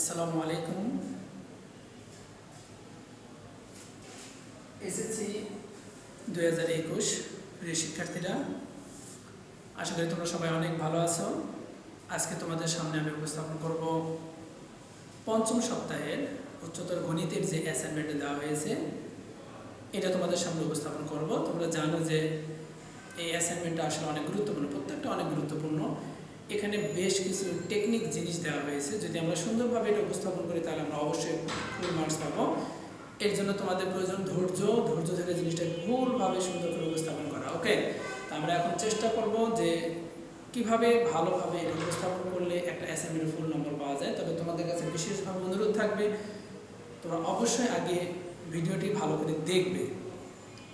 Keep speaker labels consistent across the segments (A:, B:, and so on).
A: আসসালামু আলাইকুম। এসএসসি 2021 প্রিয় শিক্ষার্থীরা, আশা করি তোমরা সবাই অনেক ভালো আছো। আজকে তোমাদের সামনে আমি উপস্থাপন করব পঞ্চম সপ্তাহের উচ্চতর গণিতের যে অ্যাসাইনমেন্ট দেওয়া হয়েছে, এটা তোমাদের সামনে উপস্থাপন করব। তোমরা জানো যে এই অ্যাসাইনমেন্টটা আসলে অনেক গুরুত্বপূর্ণ, প্রত্যেকটা অনেক গুরুত্বপূর্ণ। এখানে বেশ কিছু টেকনিক জিনিস দেওয়া হয়েছে, যদি আমরা সুন্দরভাবে এটা উপস্থাপন করি তাহলে আমরা অবশ্যই ফুল মার্কস পাবো। এর জন্য তোমাদের প্রয়োজন ধৈর্য ধরে জিনিসটা ভুলভাবে সুন্দর করে উপস্থাপন করা। ওকে, আমরা এখন চেষ্টা করব যে কিভাবে ভালোভাবে এটা উপস্থাপন করলে একটা অ্যাসাইনমেন্টের ফুল নম্বর পাওয়া যায়। তবে তোমাদের কাছে বিশেষভাবে অনুরোধ থাকবে, তোমরা অবশ্যই আগে ভিডিওটি ভালো করে দেখবে।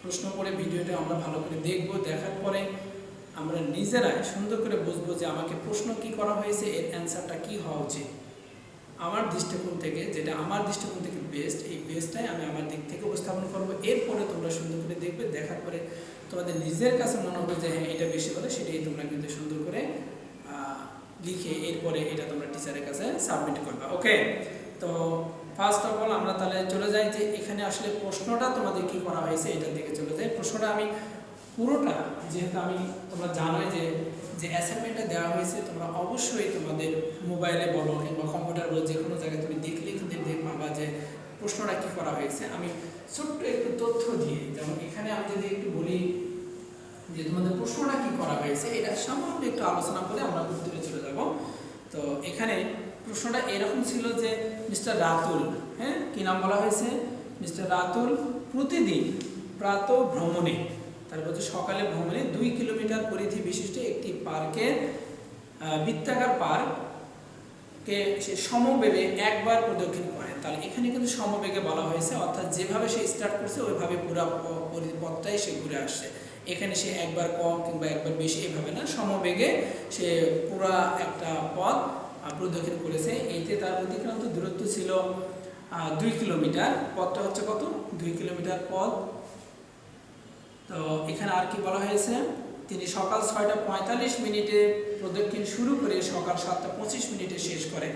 A: প্রশ্ন করে ভিডিওটা আমরা ভালো করে দেখব, দেখার পরে আমরা নিজেরাই সুন্দর করে বুঝবো যে আমাকে প্রশ্ন কি করা হয়েছে, এর অ্যান্সারটা কি হওয়া উচিত। আমার দৃষ্টিকোণ থেকে, যেটা আমার দৃষ্টিকোণ থেকে বেস্ট, এই বেস্টটাই আমি আমার দিক থেকে উপস্থাপন করবো। এরপরে তোমরা সুন্দর করে দেখবে, দেখার পরে তোমাদের নিজের কাছে মনে হবে যে হ্যাঁ এটা বেশি হলে সেটাই তোমরা কিন্তু সুন্দর করে লিখে এরপরে এটা তোমরা টিচারের কাছে সাবমিট করবে। ওকে, তো ফার্স্ট অফ অল আমরা তাহলে চলে যাই যে এখানে আসলে প্রশ্নটা তোমাদের কি করা হয়েছে এটার দিকে চলে যাই। প্রশ্নটা আমি পুরোটা, যেহেতু তোমরা জানোই যে অ্যাসাইনমেন্টটা দেওয়া হয়েছে, তোমরা অবশ্যই তোমাদের মোবাইলে বলো কিংবা কম্পিউটার বলো, যে কোনো জায়গায় তুমি দেখলে কিন্তু পাবা যে প্রশ্নটা কী করা হয়েছে। আমি ছোট্ট একটু তথ্য দিয়ে, যেমন এখানে আমি যদি একটু বলি যে তোমাদের প্রশ্নটা কী করা হয়েছে, এটা সামান্য একটু আলোচনা করে আমরা উত্তরে চলে যাব। তো এখানে প্রশ্নটা এরকম ছিল যে মিস্টার রাতুল, হ্যাঁ কী নাম বলা হয়েছে, মিস্টার রাতুল প্রতিদিন প্রাতঃ ভ্রমণে, তারপর হচ্ছে সকালে ভ্রমণে 2 কিলোমিটার পরিধি বিশিষ্ট একটি পার্কের বৃত্তাকার পার্ককে সে সমবেগে একবার প্রদক্ষিণ করে। তাহলে এখানে কিন্তু সমবেগে বলা হয়েছে, অর্থাৎ যেভাবে সে স্টার্ট করছে ওইভাবে পুরো পথটাই সে ঘুরে আসছে। এখানে সে একবার কম কিংবা একবার বেশি এভাবে না, সমবেগে সে পুরা একটা পথ প্রদক্ষিণ করেছে। এতে তার অতিক্রান্ত দূরত্ব ছিল 2 কিলোমিটার। পথটা হচ্ছে কত, 2 কিলোমিটার পথ। তো এখানে আর কি বলা হয়েছে, তিনি সকাল 6:45 প্রদক্ষিণ শুরু করে সকাল 7:25 শেষ করে।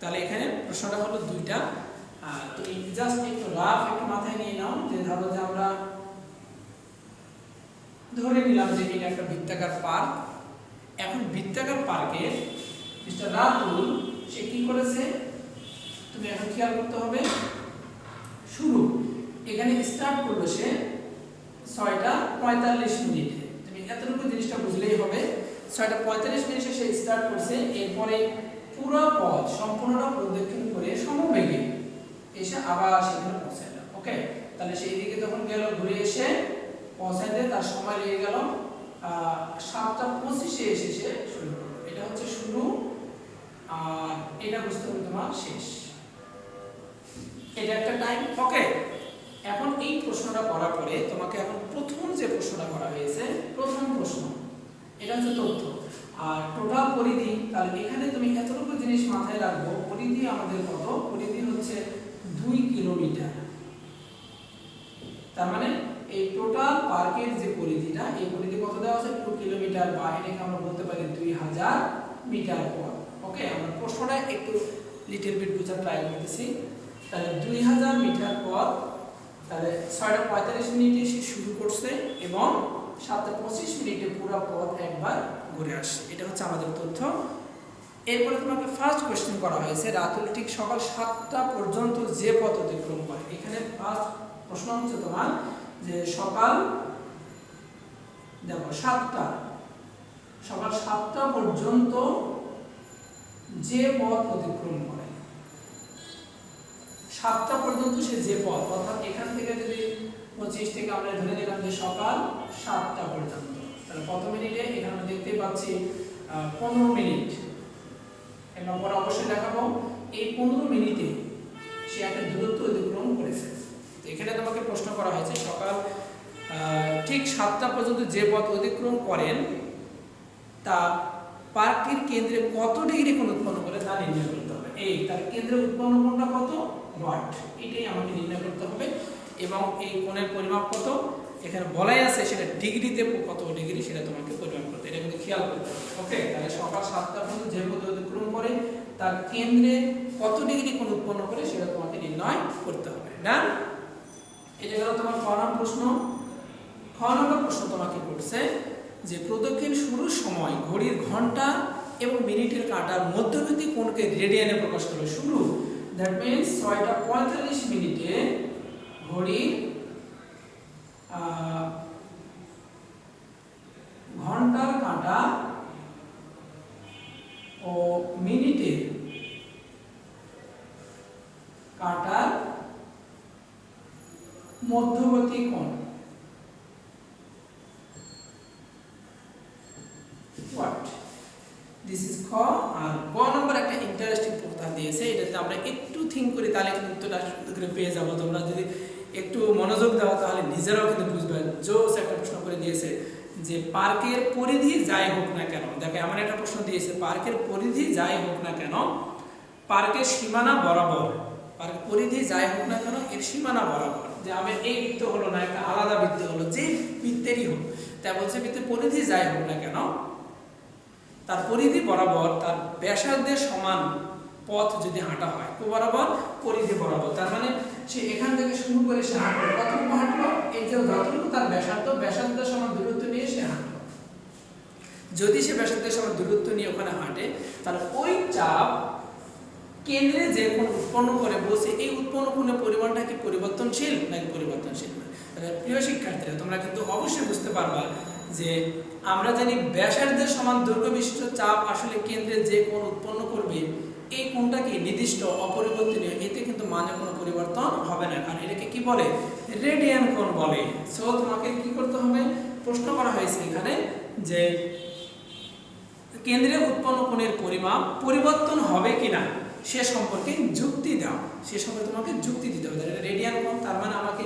A: তাহলে এখানে প্রশ্নটা হলো দুইটা। তুমি জাস্ট একটু রাফ একটু মাথায় নিয়ে নাও, যে ধরো যে আমরা ধরে নিলাম যে এটা একটা বৃত্তাকার পার্ক। এখন বৃত্তাকার পার্কে মিস্টার রাতুল সে কি করেছে, তুমি এখন খেয়াল করতে হবে। শুরু এখানে স্টার্ট করলো সে 6:45। তুমি এতটুকু জিনিসটা বুঝলেই হবে। 6:45 সে স্টার্ট করছে, এরপরে পুরো পথ সম্পূর্ণটা প্রদক্ষিণ করে সমবেগে এসে আবার সেখানে পৌঁছাইল। ওকে, তাহলে সেই দিকে যখন গেল, ঘুরে এসে পৌঁছাইতে তার সময় লেগে গেল 7:25 এসে সে শুরু করলো। এটা হচ্ছে শুরু, আর এটা বুঝতে হবে তোমার শেষ। এটা একটা টাইম। ওকে, এখন এই প্রশ্নটা করার পরে তোমাকে এখন প্রথম যে প্রশ্নটা করা হয়েছে, প্রথম প্রশ্ন এটা হচ্ছে তথ্য আর টোটাল পরিধি। তাহলে এখানে তুমি এতটুকু জিনিস মাথায় রাখবো, পরিধি আমাদের কত, পরিধি হচ্ছে 2 কিলোমিটার। তার মানে এই টোটাল পার্কের যে পরিধিটা, এই পরিধি কত দেওয়া আছে, 2 কিলোমিটার, বা এটাকে আমরা বলতে পারি 2000 মিটার পথ। ওকে, আমরা প্রশ্নটা একটু লিটল বিট বোঝার ট্রাই করতেছি। তাহলে 2000 মিটার পথ, তাহলে 6:45 সে শুরু করছে এবং 7:25 পুরো পথ একবার ঘুরে আসছে। এটা হচ্ছে আমাদের তথ্য। এরপরে তোমাকে ফার্স্ট কোশ্চেন করা হয়েছে, রাতুল ঠিক সকাল 7টা পর্যন্ত যে পথ অতিক্রম করে। এখানে ফার্স্ট প্রশ্ন হচ্ছে তোমার যে সকাল 7টা পর্যন্ত যে পথ অতিক্রম করে। 7টা পর্যন্ত সে যে পথ, অর্থাৎ এখান থেকে যদি 25 থেকে আমরা ধরে নিলাম যে সকাল 7টা পর্যন্ত, তাহলে কত মিনিটে, এখানে আমরা দেখতে পাচ্ছি 15 মিনিট। এবং পরে অবশ্যই দেখাবো এই 15 মিনিটে সে একটা দূরত্ব অতিক্রম করেছে। তো এখানে তোমাকে প্রশ্ন করা হয়েছে সকাল ঠিক 7টা পর্যন্ত যে পথ অতিক্রম করেন তা পার্কটির কেন্দ্রে কত ডিগ্রি কোণ উৎপন্ন করে তা নির্ণয় করতে হবে। এই তার কেন্দ্রে উৎপন্ন কোণটা কত, ওয়াট, এটাই আমাকে নির্ণয় করতে হবে। এবং এই কোণের পরিমাপ কত, এখানে বলাই আছে সেটা ডিগ্রিতে কত ডিগ্রি সেটা তোমাকে পরিমাপ করতে, এটা কিন্তু খেয়াল করতে হবে। ওকে, তাহলে সকাল 7টা পর্যন্ত যে পথ অতিক্রম করে তার কেন্দ্রে কত ডিগ্রি কোণ উৎপন্ন করে সেটা তোমাকে নির্ণয় করতে হবে। ডান, এটা গেল তোমার ক নম্বর প্রশ্ন। খ নম্বর প্রশ্ন তোমাকে করছে যে প্রদক্ষিণ শুরুর সময় ঘড়ির ঘন্টা এবং মিনিটের কাঁটার মধ্যবর্তী কোণকে রেডিয়ানে প্রকাশ করবে। শুরু, দ্যাট মিন্স 6:45 ঘড়ির ঘন্টার কাঁটা ও মিনিটের কাঁটার মধ্যবর্তী কোণ। হোয়াট দিস ইজ খ। আর গ নম্বর একটা ইন্টারেস্টিং প্রশ্ন দিয়েছে, এটা যদি আমরা একটু থিঙ্ক করি তাহলে কিন্তু উত্তরটা পেয়ে যাবো। তোমরা যদি একটু মনোযোগ দাও তাহলে নিজেরাও কিন্তু বুঝবে। জোস একটা প্রশ্ন করে দিয়েছে যে পার্কের পরিধি যাই হোক না কেন, দেখো এমন একটা প্রশ্ন দিয়েছে, পার্কের পরিধি যাই হোক না কেন পার্কের সীমানা বরাবর, পার্কের পরিধি যাই হোক না কেন এর সীমানা বরাবর, যে আমার এই বৃত্ত হলো না একটা আলাদা বৃত্ত হলো, যে বৃত্তেরই হোক, তাই বলছে বৃত্তের পরিধি যাই হোক না কেন তার পরিধি বরাবর তার ব্যাসার্ধের সমান পথ যদি হাঁটা হয়, বরাবর পরিধি বরাবর, তার মানে সে এখান থেকে শুরু করে সে হাঁটলো, কতটুকু হাঁটলো, এই যে যতটুকু তার ব্যাসার্ধের সমান দূরত্ব নিয়ে সে হাঁটলো। যদি সে ব্যাসার্ধের সমান দূরত্ব নিয়ে ওখানে হাঁটে তাহলে ওই চাপ কেন্দ্রে যে কোণ উৎপন্ন করে বসে, এই উৎপন্ন কোণের পরিমাণটা কি পরিবর্তনশীল নাকি পরিবর্তনশীল না? প্রিয় শিক্ষার্থীরা, তোমরা কিন্তু অবশ্যই বুঝতে পারবা যে আমরা জানি ব্যাসার্ধের সমান দৈর্ঘ্য বিশিষ্ট চাপ আসলে কেন্দ্রে যে কোণ উৎপন্ন করবে এই কোণটা কি নির্দিষ্ট অপরিবর্তনীয়, এতে কিন্তু মানে কোনো পরিবর্তন হবে না, কারণ এটাকে কি বলে, রেডিয়ান কোণ বলে। সো তোমাকে কি করতে হবে, প্রশ্ন করা হয়েছে এখানে যে কেন্দ্রে উৎপন্ন কোণের পরিমাপ পরিবর্তন হবে কিনা সে সম্পর্কে যুক্তি দাও, সে সম্পর্কে তোমাকে যুক্তি দিতে হবে। রেডিয়ান কোণ, তার মানে আমাকে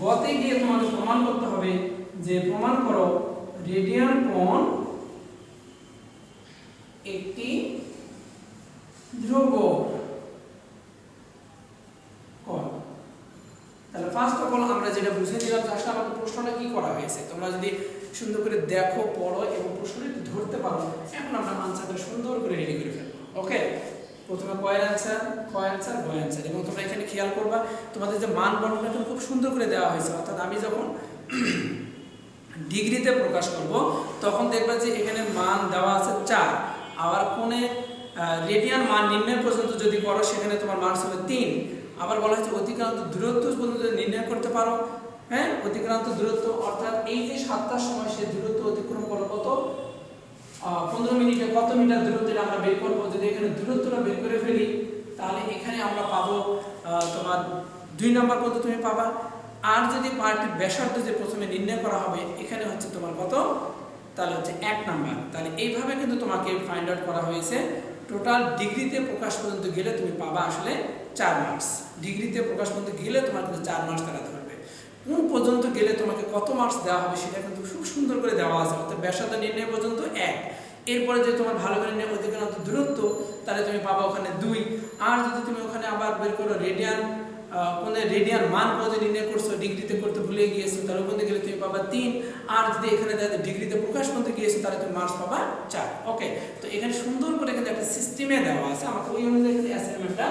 A: গতে গিয়ে তোমাকে প্রমাণ করতে হবে যে প্রমাণ করো রেডিয়ান কোণ একটি ধ্রুব কোণ। তাহলে ফার্স্ট অফ অল আমরা যেটা বুঝে নিলাম যে আসলে আমাদের প্রশ্নটা কি করা হয়েছে, তোমরা যদি সুন্দর করে দেখো, পড়ো এবং প্রশ্নটা একটু ধরতে পারো, এখন আমরা আনসারটা সুন্দর করে রেডি করে ফেলবো। ওকে, প্রথমে কয়ের অ্যান্সার, কয় অ্যান্সার, বয় অ্যান্সার, এবং তোমরা এখানে খেয়াল করবা তোমাদের যে মান বর্ণনাটা খুব সুন্দর করে দেওয়া হয়েছে, অর্থাৎ আমি যখন ডিগ্রিতে প্রকাশ করব তখন দেখবা যে এখানে মান দেওয়া আছে 4, আবার কোণে রেডিয়ান মান নির্ণয় পর্যন্ত যদি করো সেখানে তোমার মান হবে 3, আবার বলা হয়েছে অতিক্রান্ত দূরত্ব পর্যন্ত নির্ণয় করতে পারো। হ্যাঁ, অতিক্রান্ত দূরত্ব অর্থাৎ এই যে 7টার সময় সে দূরত্ব অতিক্রম করলো কত, 15 মিনিটে কত মিটার দূরত্বটা আমরা বের করবো। যদি এখানে দূরত্বটা বের করে ফেলি তাহলে এখানে আমরা পাবো তোমার 2 নম্বর পদ্ধতি তুমি পাবা। আর যদি পার্টির ব্যাসার্ধ যে প্রথমে নির্ণয় করা হবে এখানে হচ্ছে তোমার কত, তাহলে হচ্ছে 1 নাম্বার। তাহলে এইভাবে কিন্তু তোমাকে ফাইন্ড আউট করা হয়েছে। টোটাল ডিগ্রিতে প্রকাশ পর্যন্ত গেলে তুমি পাবা আসলে 4 মার্কস। ডিগ্রিতে প্রকাশ পর্যন্ত গেলে তোমার কিন্তু 4 মার্কস তারা ধরবে। কোন পর্যন্ত গেলে তোমাকে কত মার্কস দেওয়া হবে সেটা কিন্তু খুব সুন্দর করে দেওয়া আছে। অর্থাৎ ব্যাসার্ধ নির্ণয় পর্যন্ত 1, এরপরে যদি তোমার ভালো করে নির্ণয় অতিক্রান্ত দূরত্ব তাহলে তুমি পাবা ওখানে 2। আর যদি তুমি ওখানে আবার বের করো রেডিয়ান, কোণের রেডিয়ান মান কত নির্ণয় করছো, ডিগ্রিতে করতে ভুলে গিয়েছো তাহলে ওখানে গেলে তুমি পাবা 3। আর যদি এখানে ডিগ্রিতে প্রকাশ পর্যন্ত গিয়েছো তাহলে তুমি মার্কস পাবা 4। ওকে, তো এখানে সুন্দর করে কিন্তু একটা সিস্টেমে দেওয়া আছে, আমাকে ওই অনুযায়ী কিন্তু অ্যাসাইনমেন্টটা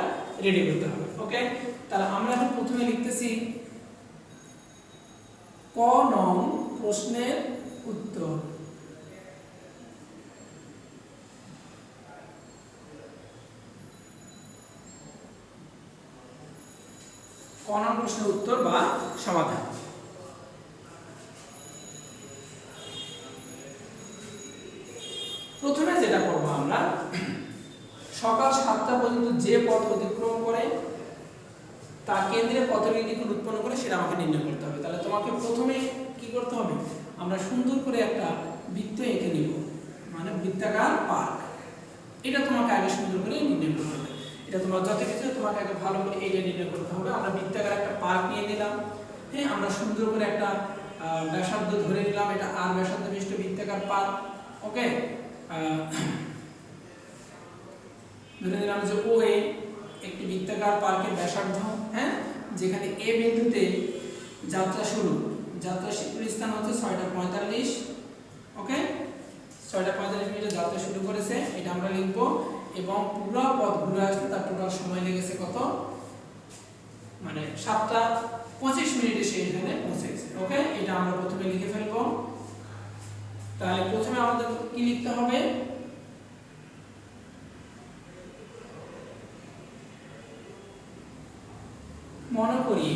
A: রেডি করতে হবে। ওকে, তাহলে আমরা এখন প্রথমে লিখতেছি ক নং প্রশ্নের উত্তর। ক নং প্রশ্নের উত্তর বা সমাধান। প্রথমে যেটা করব আমরা, সকাল 7টা পর্যন্ত যে পথ অতিক্রম করে তা কেন্দ্রে কত ডিগ্রি কোণ উৎপন্ন করে সেটা আমাকে নির্ণয় করতে হবে। তাহলে তোমাকে প্রথমে কি করতে হবে, আমরা সুন্দর করে একটা বৃত্ত এঁকে নিব, মানে বৃত্তাকার পার্ক। এটা তোমাকে আগে সুন্দর করে নির্ণয় করতে হবে। এটা তোমার যত কিছু তোমাকে আগে ভালো করে এইটা নির্ণয় করতে হবে। আমরা বৃত্তাকার একটা পার্ক নিয়ে নিলাম। হ্যাঁ, আমরা সুন্দর করে একটা ব্যাসার্ধ ধরে নিলাম, এটা আর ব্যাসার্ধ বিশিষ্ট বৃত্তাকার পার্ক। ওকে, ধরে নিলাম যে ও এ একটি বৃত্তাকার পার্কের ব্যাসার্ধ। হ্যাঁ, যেখানে এ বিন্দুতে যাত্রা শুরু, যাত্রা শুরুর স্থান হচ্ছে 6:45। ওকে, 6:45 যাত্রা শুরু করেছে, এটা আমরা লিখবো। এবং পুরো পথ ঘুরে আসতে তার টোটাল সময় লেগেছে কত, মানে 7:25 সে এখানে পৌঁছেছে। ওকে, এটা আমরা প্রথমে লিখে ফেলবো। তাহলে প্রথমে আমাদের কি লিখতে হবে, মনে করি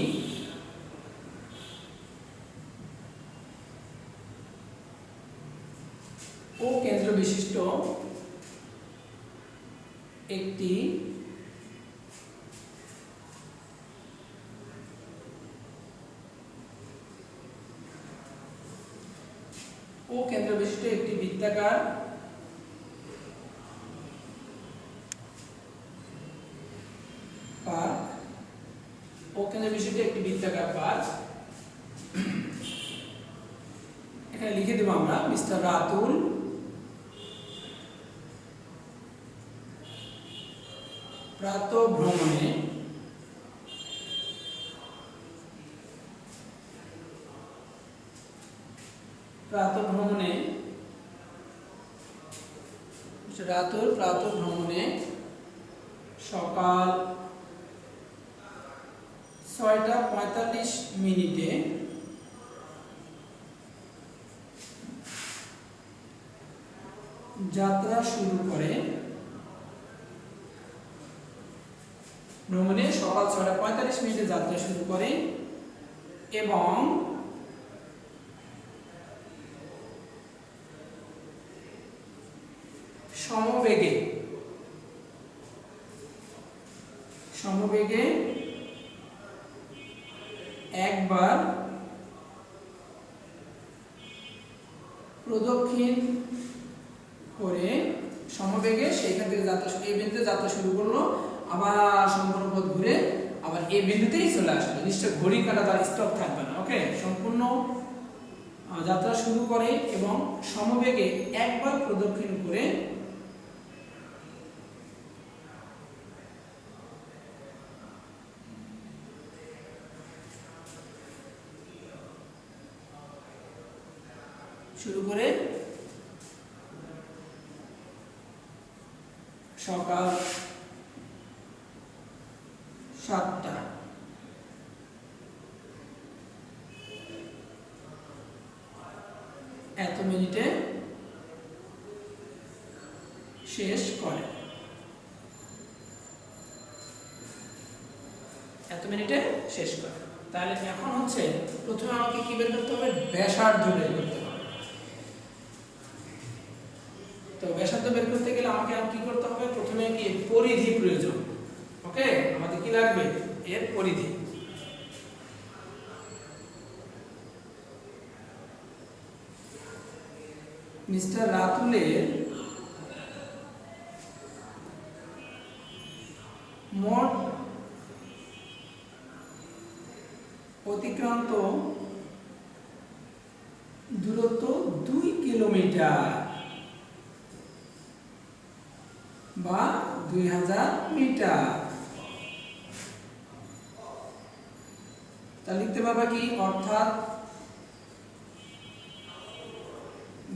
A: ও কেন্দ্র বিশিষ্ট একটি বৃত্তাকার পার্ক, এখানে লিখে দেব আমরা মিস্টার রাতুল প্রাতঃভ্রমণে সকাল 6:45 যাত্রা শুরু করে। ভ্রমণে সকাল 6:45 যাত্রা শুরু করে এবং সমবেগে একবার প্রদক্ষিণ করে সমবেগে সেইখান থেকে এই বিন্দুতে যাত্রা শুরু করলো, আবার সম্পূর্ণ পথ ঘুরে আবার এই বিন্দুতেই চলে আসলো। নিশ্চয় ঘড়ি কাটা তার স্টপ থাকবে না। ওকে, সম্পূর্ণ যাত্রা শুরু করে এবং সমবেগে একবার প্রদক্ষিণ করে সকাল 7টা এত মিনিটে শেষ করে। তাহলে এখন হচ্ছে প্রথমে আমাকে কি বের করতে হবে, ব্যাসার্ধ বের করতে হবে। তো ব্যাসার্ধ বের করতে গেলে আমাকে কি করতে হবে, প্রথমে কি পরিধি প্রয়োজন। ওকে, আমাদের কি লাগবে, এর পরিধি। মিস্টার রাতুলের মোট অতিক্রান্ত দূরত্ব 2 কিলোমিটার বা 2000 মিটার। তা লিখতে পারবা কি, অর্থাৎ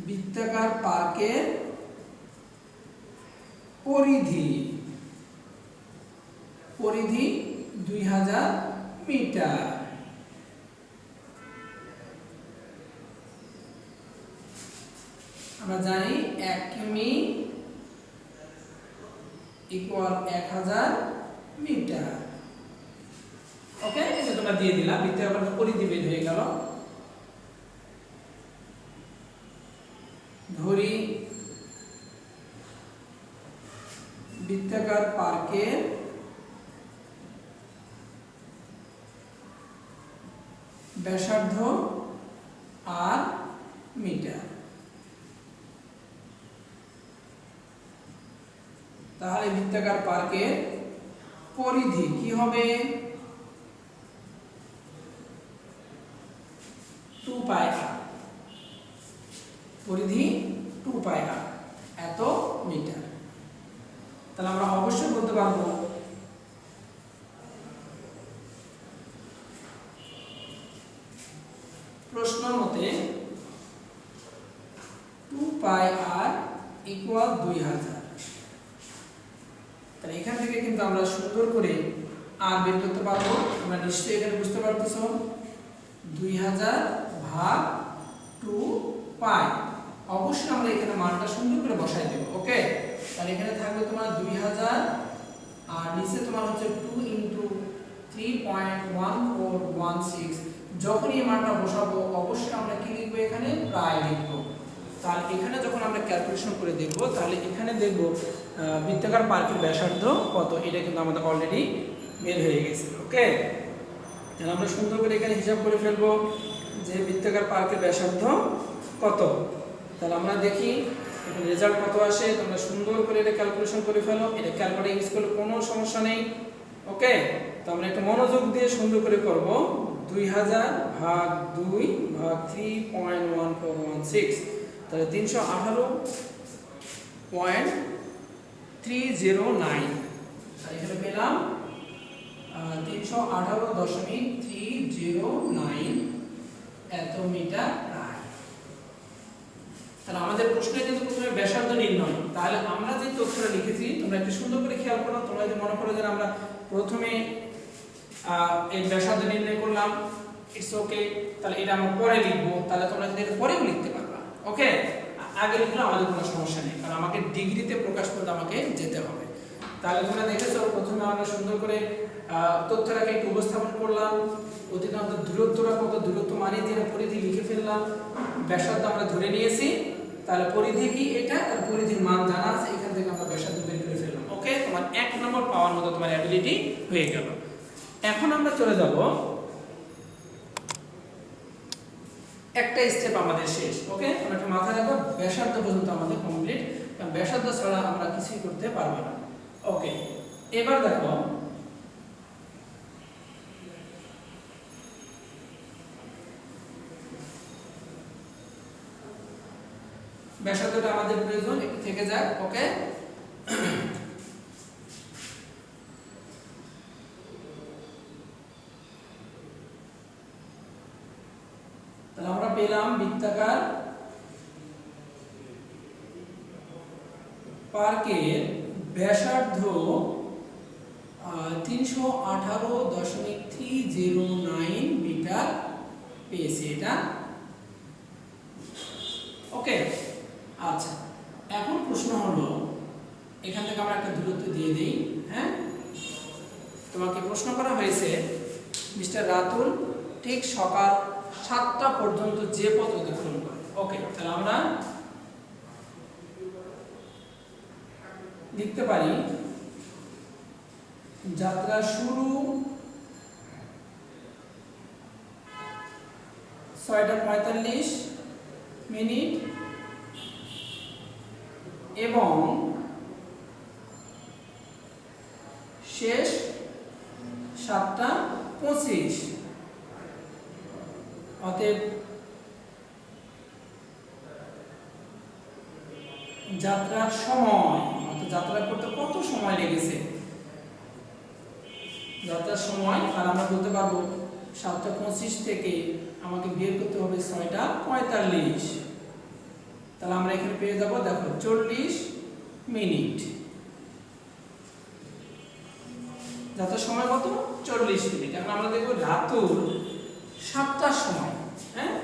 A: বৃত্তাকার পার্কের পরিধি 2000 মিটার। আমরা জানি 1 কিমি ইকুয়াল 1000 মিটার। ওকে, এটা তোমরা দিয়ে দিলাম, বৃত্তাকার পরিধি বের হয়ে গেল। ধরি বৃত্তাকার পার্কের ব্যাসার্ধ আর মিটার। তাহলে বৃত্তাকার পার্কের পরিধি কি হবে, 2πr, পরিধি 2πr এত মিটার। তাহলে আমরা অবশ্যই বলতে পারবো ইকুয়াল 2000। তাহলে এখান থেকে কিন্তু আমরা সুন্দর করে আর বের করতে পারবো। আমরা নিশ্চয়ই এখানে বুঝতে পারতেছো 2000 ভাগ 2 পাই। অবশ্যই আমরা এখানে মানটা সুন্দর করে বসাই দেব। ওকে, তাহলে এখানে থাকবে তোমার 2000 আর নিচে তোমার হচ্ছে 2 ইনটু 3.1416। যখন এই মানটা বসাবো অবশ্যই আমরা কি লিখবো, এখানে প্রায় লিখবো। তাহলে এখানে যখন আমরা ক্যালকুলেশন করে দেখব, তাহলে এখানে দেখব বৃত্তাকার পার্কের ব্যাসার্ধ কত, এটা কিন্তু আমাদের অলরেডি বের হয়ে গেছে। ওকে, তাহলে আমরা সুন্দর করে এখানে হিসাব করে ফেলবো যে বৃত্তাকার পার্কের ব্যাসার্ধ কত। তাহলে আমরা দেখি এখানে রেজাল্ট কত আসে। তোমরা সুন্দর করে এটা ক্যালকুলেশন করে ফেলো। এটা ক্যালকুলেটর ইউজ করলে কোনো সমস্যা নেই। ওকে, তো আমরা একটু মনোযোগ দিয়ে সুন্দর করে করব। 2000 ভাগ 2 ভাগ 3.1416, তাহলে 318.309। আর এখানে পেলাম 318.309 এত মিটার প্রায়। তাহলে আমাদের প্রশ্নে কিন্তু প্রথমে ব্যাসার্ধ নির্ণয়। তাহলে আমরা যে তথ্যটা লিখেছি তোমরা একটু সুন্দর করে খেয়াল করো। তোমরা যদি মনে করো যে আমরা প্রথমে এই ব্যাসার্ধ নির্ণয় করলাম, ইটস ওকে, তাহলে এটা আমরা পরে লিখবো। তাহলে তোমরা যদি এটা পরেও লিখতে পারবা। ওকে, আগে লিখলে আমাদের কোনো সমস্যা নেই, কারণ আমাকে ডিগ্রিতে প্রকাশ করতে আমাকে যেতে হবে। তাহলে তোমরা দেখেছো প্রথমে আমরা সুন্দর করে তথ্যটাকে একটু উপস্থাপন করলাম। অধিকাংশ দূরত্বটা কত, দূরত্ব মানে যে পরিধি লিখে ফেললাম। ব্যাসার্ধ আমরা ধরে নিয়েছি, তাহলে পরিধি কি এটা, তার পরিধির মান জানা আছে, এখান থেকে আমরা ব্যাসার্ধ বের করে ফেললাম। ওকে, তোমার 1 নম্বর পাওয়ার মতো তোমার অ্যাবিলিটি হয়ে গেল। এখন আমরা চলে যাব, একটা স্টেপ আমাদের শেষ। ওকে, তোমরা একটু মাথায় রাখো ব্যাসার্ধ পর্যন্ত আমাদের কমপ্লিট, কারণ ব্যাসার্ধ ছাড়া আমরা কিছুই করতে পারবো না। ওকে, এবার দেখো ব্যাসার্ধটা আমাদের প্রয়োজন একটু থেকে যাক। ওকে, তাহলে আমরা পেলাম বৃত্তাকার পার্কের ব্যাসার্ধ 318.309 মিটার পেয়েছি এটা। ওকে, আচ্ছা, এখন প্রশ্ন হলো এখান থেকে আমরা একটা দূরত্ব দিয়ে দিই। হ্যাঁ, তোমাকে প্রশ্ন করা হয়েছে মিস্টার রাতুল ঠিক সকাল 7টা পর্যন্ত যে পথ অতিক্রম করে। ওকে, তাহলে আমরা লিখতে পারি যাত্রা শুরু 6:45 এবং শেষ 7:25। অতএব যাত্রার সময়, অর্থাৎ যাত্রা করতে কত সময় লেগেছে, যাত্রার সময়, আর আমরা বলতে পারবো 7:25 থেকে আমাকে বের করতে হবে 6:45। তাহলে আমরা এখানে পেয়ে যাব, দেখো 40 মিনিট। যাত্রার সময় কত, 40 মিনিট। এখন আমরা দেখবো রাতুর 7টার সময়। হ্যাঁ,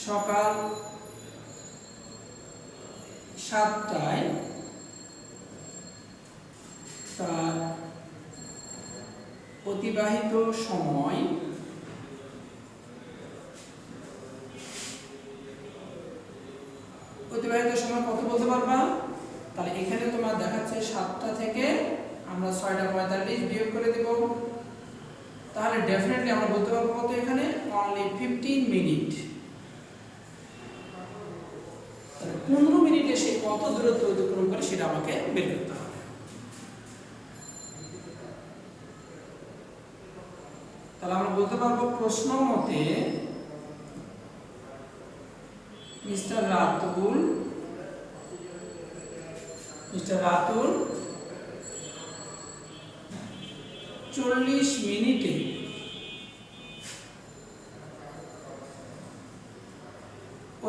A: সকাল 7টায় তার অতিবাহিত সময় কত বলতে পারবা? তাহলে এখানে তোমার দেখাচ্ছে 7টা থেকে আমরা 6:45 বিয়োগ করে দেব। তাহলে ডেফিনেটলি আমরা বলতে পারবো কত, এখানে অনলি 15 মিনিট। তাহলে 15 মিনিটে সে কত দূরত্ব অতিক্রম করে সেটা আমাকে বের করতে হবে। তাহলে আমরা বলতে পারবো প্রশ্ন মতে মিস্টার রাতুল 40 মিনিটে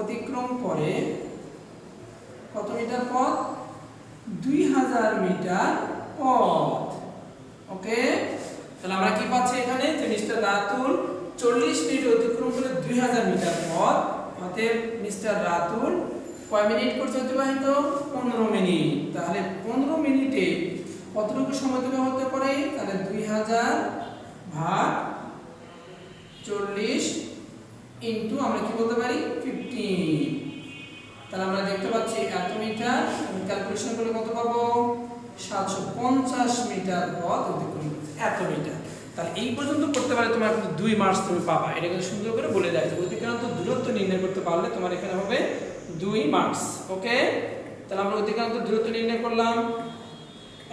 A: অতিক্রম করে কত মিটার পথ? 2000 মিটার পথ। ওকে, তাহলে আমরা কি পাচ্ছি এখানে যে মিস্টার রাতুল 40 মিনিট অতিক্রম করে 2000 মিটার পথ। অতএব মিস্টার রাতুল কয় মিনিট করছে অতিবাহিত? 15 মিনিট। তাহলে 15 মিনিটে কতটুকু সময় অতিবাহিত করে? তাহলে 2000 ভাগ 40 ইনটু আমরা কি বলতে পারি 15। তাহলে আমরা দেখতে পাচ্ছি এত মিটার, আমি ক্যালকুলেশন করলে কত পাবো? 750 মিটার পথ অতিক্রম করেছে, এত মিটার। তাহলে এই পর্যন্ত করতে পারলে তোমার কিন্তু 2 মার্কস তুমি পাবা। এটা কিন্তু সুন্দর করে বলে দেয় যে অতিক্রান্ত দূরত্ব নির্ণয় করতে পারলে তোমার এখানে হবে 2 মার্কস। ওকে, তাহলে আমরা অতিক্রান্ত দূরত্ব নির্ণয় করলাম।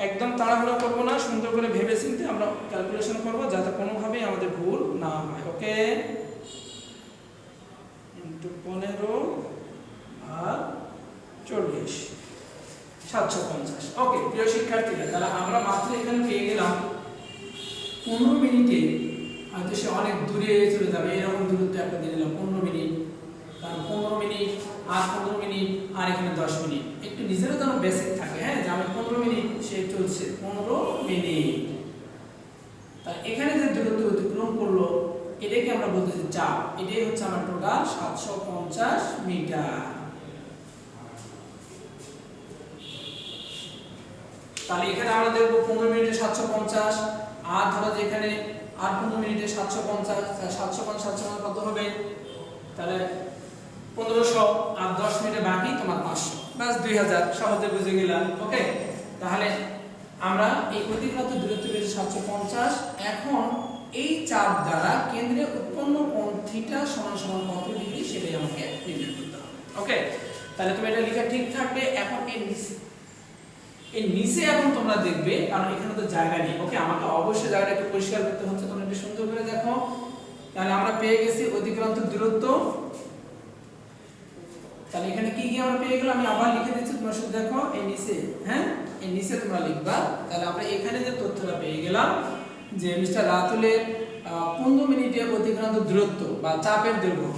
A: একদম তাড়াহুড়ো করবো না, সুন্দর করে ভেবে চিন্তে আমরা ক্যালকুলেশন করবো যাতে কোনোভাবেই আমাদের ভুল না হয়। ওকে, ইনটু 15 আর 40 750। ওকে প্রিয় শিক্ষার্থীরা, তাহলে আমরা মাত্র এখানে পেয়ে গেলাম 15 মিনিটে, হয়তো সে অনেক দূরে চলে যাবে এরকম দূরত্ব একটা দিয়ে দিলাম 15 মিনিট, কারণ 15 মিনিট আর 15 মিনিট আর এখানে 10 মিনিট, একটু নিজেরও যেন বেসিক থাকে। হ্যাঁ, যে আমি 15 মিনিট সে চলছে 15 মিনিট। তা এখানে যে দূরত্ব অতিক্রম করলো এটাকে আমরা বলতেছি চাপ। এটাই হচ্ছে আমার টোটাল 750 মিটার। তাহলে এখানে আমরা দেখব 15 মিনিটে 750, আর ধরো যে এখানে আর 15 মিনিটে 750, 750 কত হবে? তাহলে 1500 আর 10 মিনিটে বাকি তোমার 500, বাস 2000। সহজে বুঝে গেলাম। ওকে, তাহলে আমরা এই অতিক্রান্ত দূরত্ব পেয়েছি 750। এখন এই চাপ দ্বারা কেন্দ্রে উৎপন্ন কোণ থিটা সমান সমান কত ডিগ্রি সেটাই আমাকে নির্ণয় করতে হবে। ওকে, তাহলে তুমি এটা লেখা ঠিক থাকবে। এখন এই নিচে এখন তোমরা দেখবে, কারণ এখানে তো জায়গা নেই। ওকে, আমাকে অবশ্যই জায়গাটা একটু পরিষ্কার করতে হচ্ছে, তোমরা একটু সুন্দর করে দেখো। তাহলে আমরা পেয়ে গেছি অতিক্রান্ত দূরত্ব। তাহলে এখানে কি কি আমরা পেয়ে গেলাম, আমি আবার লিখে দিচ্ছি, তোমরা শুধু দেখো এই নিচে। হ্যাঁ, এই নিচে তোমরা লিখবা। তাহলে আমরা এখানে যে তথ্যটা পেয়ে গেলাম যে মিস্টার রাতুলের 15 মিনিটে অতিক্রান্ত দূরত্ব বা চাপের দৈর্ঘ্য,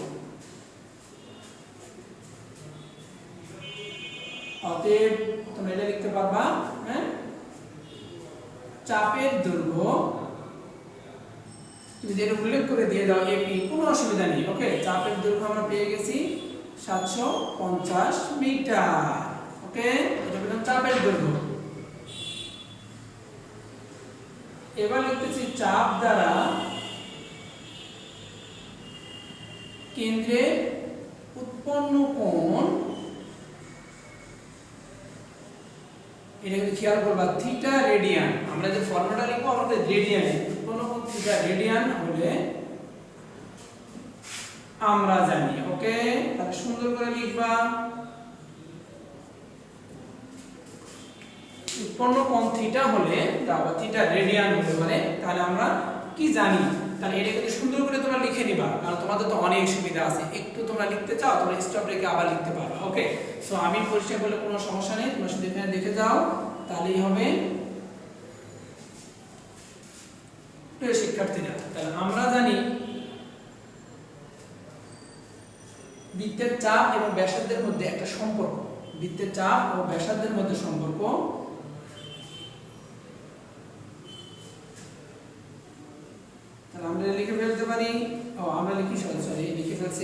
A: অতএব তোমরা এটা লিখতে পারবা। হ্যাঁ, চাপের দৈর্ঘ্য তুমি যেটা উল্লেখ করে দিয়ে দাও এপি, কোনো অসুবিধা নেই। ওকে, চাপের দৈর্ঘ্য আমরা পেয়ে গেছি 750 মিটার। ওকে, এটা পেলাম চাপের দৈর্ঘ্য। এবার লিখতেছি চাপ দ্বারা কেন্দ্রে উৎপন্ন কোণ, এটা কিন্তু খেয়াল করবা থিটা রেডিয়ান। আমরা যে ফর্মুলাটা লিখবো আমাদের রেডিয়ানে উৎপন্ন কোণ থিটা রেডিয়ান হলে আমরা জানি। ওকে, তাহলে সুন্দর করে লিখবা উৎপন্ন কোণ থিটা হলে বা থিটা রেডিয়ান হতে পারে। তাহলে আমরা কি জানি, তাহলে এটা কিন্তু সুন্দর করে তোমরা লিখে নিবা, কারণ তোমাদের তো অনেক সুবিধা আছে। একটু তোমরা লিখতে চাও তোমরা স্টপ রেখে আবার লিখতে পারবা। ওকে, সো আমি পরিষ্কার করলে কোনো সমস্যা নেই, তোমরা শুধু এখানে দেখে যাও তাহলেই হবে। প্রিয় শিক্ষার্থীরা, তাহলে আমরা জানি বৃত্তের চাপ এবং ব্যাসার্ধের মধ্যে একটা সম্পর্ক, বৃত্তের চাপ ও ব্যাসার্ধের মধ্যে সম্পর্ক। তাহলে আমরা লিখে ফেলতে পারি, আমরা লিখি সরি লিখে ফেলছি।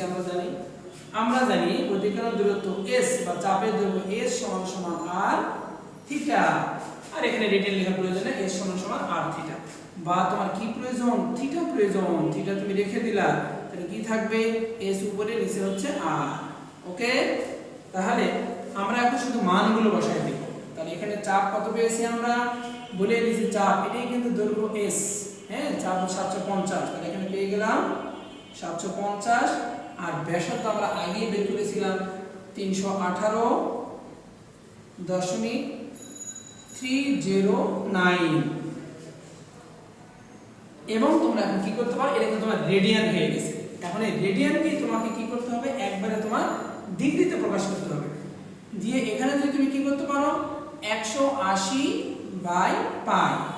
A: আমরা জানি অতিক্রান্ত দূরত্ব s বা চাপের দৈর্ঘ্য s সমান সমান r থিটা, আর এখানে রেডিয়ান লেখার প্রয়োজন নেই, s সমান সমান r থিটা। বা তোমার কি প্রয়োজন? থিটা প্রয়োজন। থিটা তুমি রেখে দিলা, তাহলে কি থাকবে? s উপরে, নিচে হচ্ছে r। ওকে, তাহলে আমরা এখন শুধু মানগুলো বসাই দেব। তাহলে এখানে চাপ কত পেয়েছি আমরা বলে দিয়েছি, চাপ এটাই কিন্তু দৈর্ঘ্য s। হ্যাঁ, চাপ 750, তাহলে এখানে পেয়ে গেলাম 750। আর ব্যাসার্ধ আমরা আগেই বের করেছিলাম 318.309। এবং তোমরা এখন কি করতে পারো, এটা কিন্তু তোমার রেডিয়ান হয়ে গেছে। এখন এই রেডিয়ানকে তোমাকে কি করতে হবে, একবারে তোমার ডিগ্রিতে প্রকাশ করতে হবে। দিয়ে এখানে যদি তুমি কি করতে পারো 180/π,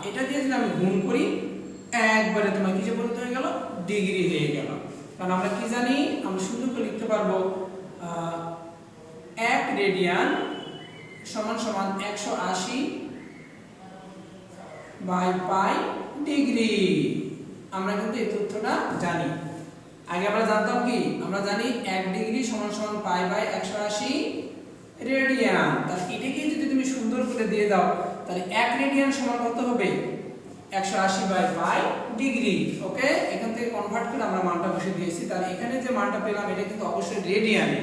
A: এটা দিয়ে যদি আমি গুণ করি একবারে তোমার কিসে পরিণত হয়ে গেল, ডিগ্রি হয়ে গেল। কারণ আমরা কি জানি, আমরা সুন্দর করে লিখতে পারবো 1 রেডিয়ান সমান সমান 180 বাই পাই ডিগ্রি। আমরা কিন্তু এই তথ্যটা জানি। আগে আমরা জানতাম কি, আমরা জানি 1 ডিগ্রি সমান সমান পাই বাই 180 রেডিয়ান। তাহলে এটাকে যদি তুমি সুন্দর করে দিয়ে দাও, তাহলে 1 রেডিয়ান সমান কত হবে, 180 বাই পাই ডিগ্রি। ওকে, এখান থেকে কনভার্ট করে আমরা মানটা বসে দিয়েছি। তাহলে এখানে যে মানটা পেলাম এটা কিন্তু অবশ্যই রেডিয়ানে।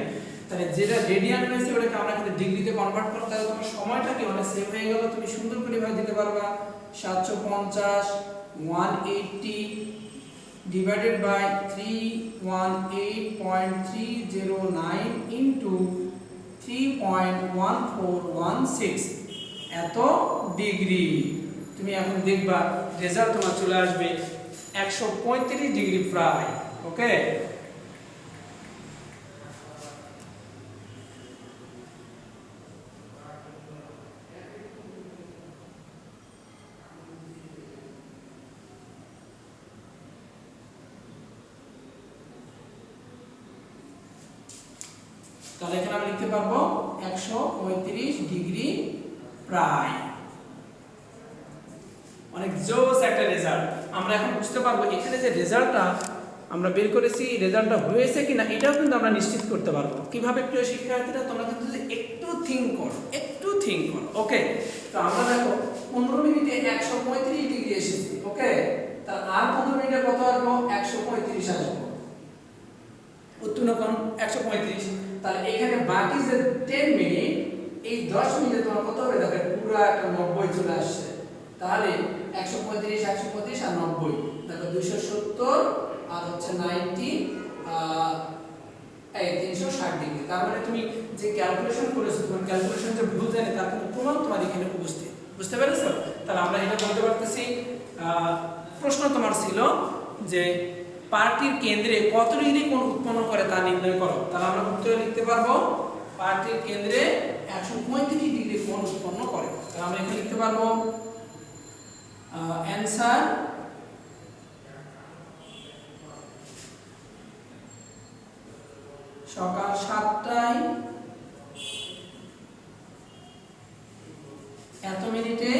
A: তাহলে যেটা রেডিয়ান হয়েছে ওটাকে আমরা কিন্তু ডিগ্রিতে কনভার্ট করব। তাহলে তোমার সময়টা কি অনেক সেভ হয়ে গেল। তুমি সুন্দর করে ভাবে দিতে পারবা 750 180 ডিভাইডেড বাই 318.309 ইনটু 3.1416 এত ডিগ্রি। তুমি এখন দেখবা রেজাল্ট তোমার চলে আসবে 135 ডিগ্রি প্রায়। ওকে, তাহলে এখানে আমরা লিখতে পারবো 135 ডিগ্রি প্রায়। অনেক জোস একটা রেজাল্ট। আমরা এখন বুঝতে পারবো এখানে যে রেজাল্টটা আমরা বের করেছি, রেজাল্টটা হয়েছে কিনা এটাও কিন্তু আমরা নিশ্চিত করতে পারবো। কিভাবে প্রিয় শিক্ষার্থীরা, তোমরা কিন্তু একটু থিঙ্ক করো, একটু থিঙ্ক করো। ওকে, তো আমরা দেখো 15 মিনিটে 135 ডিগ্রি এসেছে। ওকে, তার আর 15 মিনিটে কত আসবো, 135 আসবো। উত্তীর্ণ কোণ 135। তাহলে এখানে বাকি যে 10 মিনিট, এই 10 মিনিটে তোমার কত হবে, দেখো পুরো একটা 90 চলে আসছে। তাহলে 135 135 আর 90, দেখো 270 আর হচ্ছে 90 এই 360 ডিগ্রি। তার মানে তুমি যে ক্যালকুলেশন করেছো, তোমার ক্যালকুলেশন যে ভুল জানে তার কোনো প্রমাণ তোমার এখানে উপস্থিত। বুঝতে পেরেছো? তাহলে আমরা এটা বলতে পারতেছি, প্রশ্ন তোমার ছিল যে পার্কটির কেন্দ্রে কত ডিগ্রি কোণ উৎপন্ন করে তা নির্ণয় করো। তাহলে আমরা উত্তরে লিখতে পারবো পার্কটির কেন্দ্রে 135 ডিগ্রি কোণ উৎপন্ন করে। তাহলে আমরা এখানে লিখতে পারবো অ্যানসার সকাল 7টায় এত মিনিটে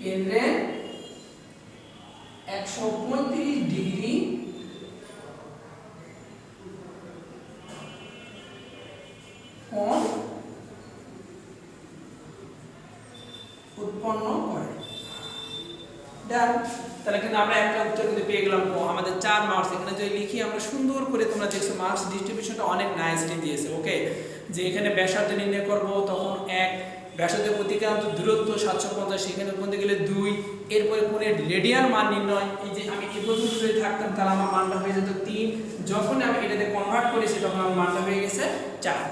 A: কেন্দ্রে 135 ডিগ্রি কোণ উৎপন্ন করে। ডান। তাহলে কিন্তু আমরা একটা উত্তর কিন্তু পেয়ে গেলাম। আমাদের 4 মার্কস এখানে যদি লিখি আমরা সুন্দর করে, তোমরা দেখছো মার্কস ডিস্ট্রিবিউশনটা অনেক নাইসলি দিয়েছে। ওকে, যে এখানে ব্যাসার্ধ নির্ণয় করব তখন 1, ব্যাসার্ধের প্রতিক্রান্ত দূরত্ব 750, সেখানে বলতে গেলে 2, এরপরে কোণের রেডিয়ান মান নির্ণয়। এই যে আমি এই পর্যন্ত যদি থাকতাম তাহলে আমার মানটা হয়ে যেত 3, যখন আমি এটাতে কনভার্ট করেছি তখন আমার মানটা হয়ে গেছে 4।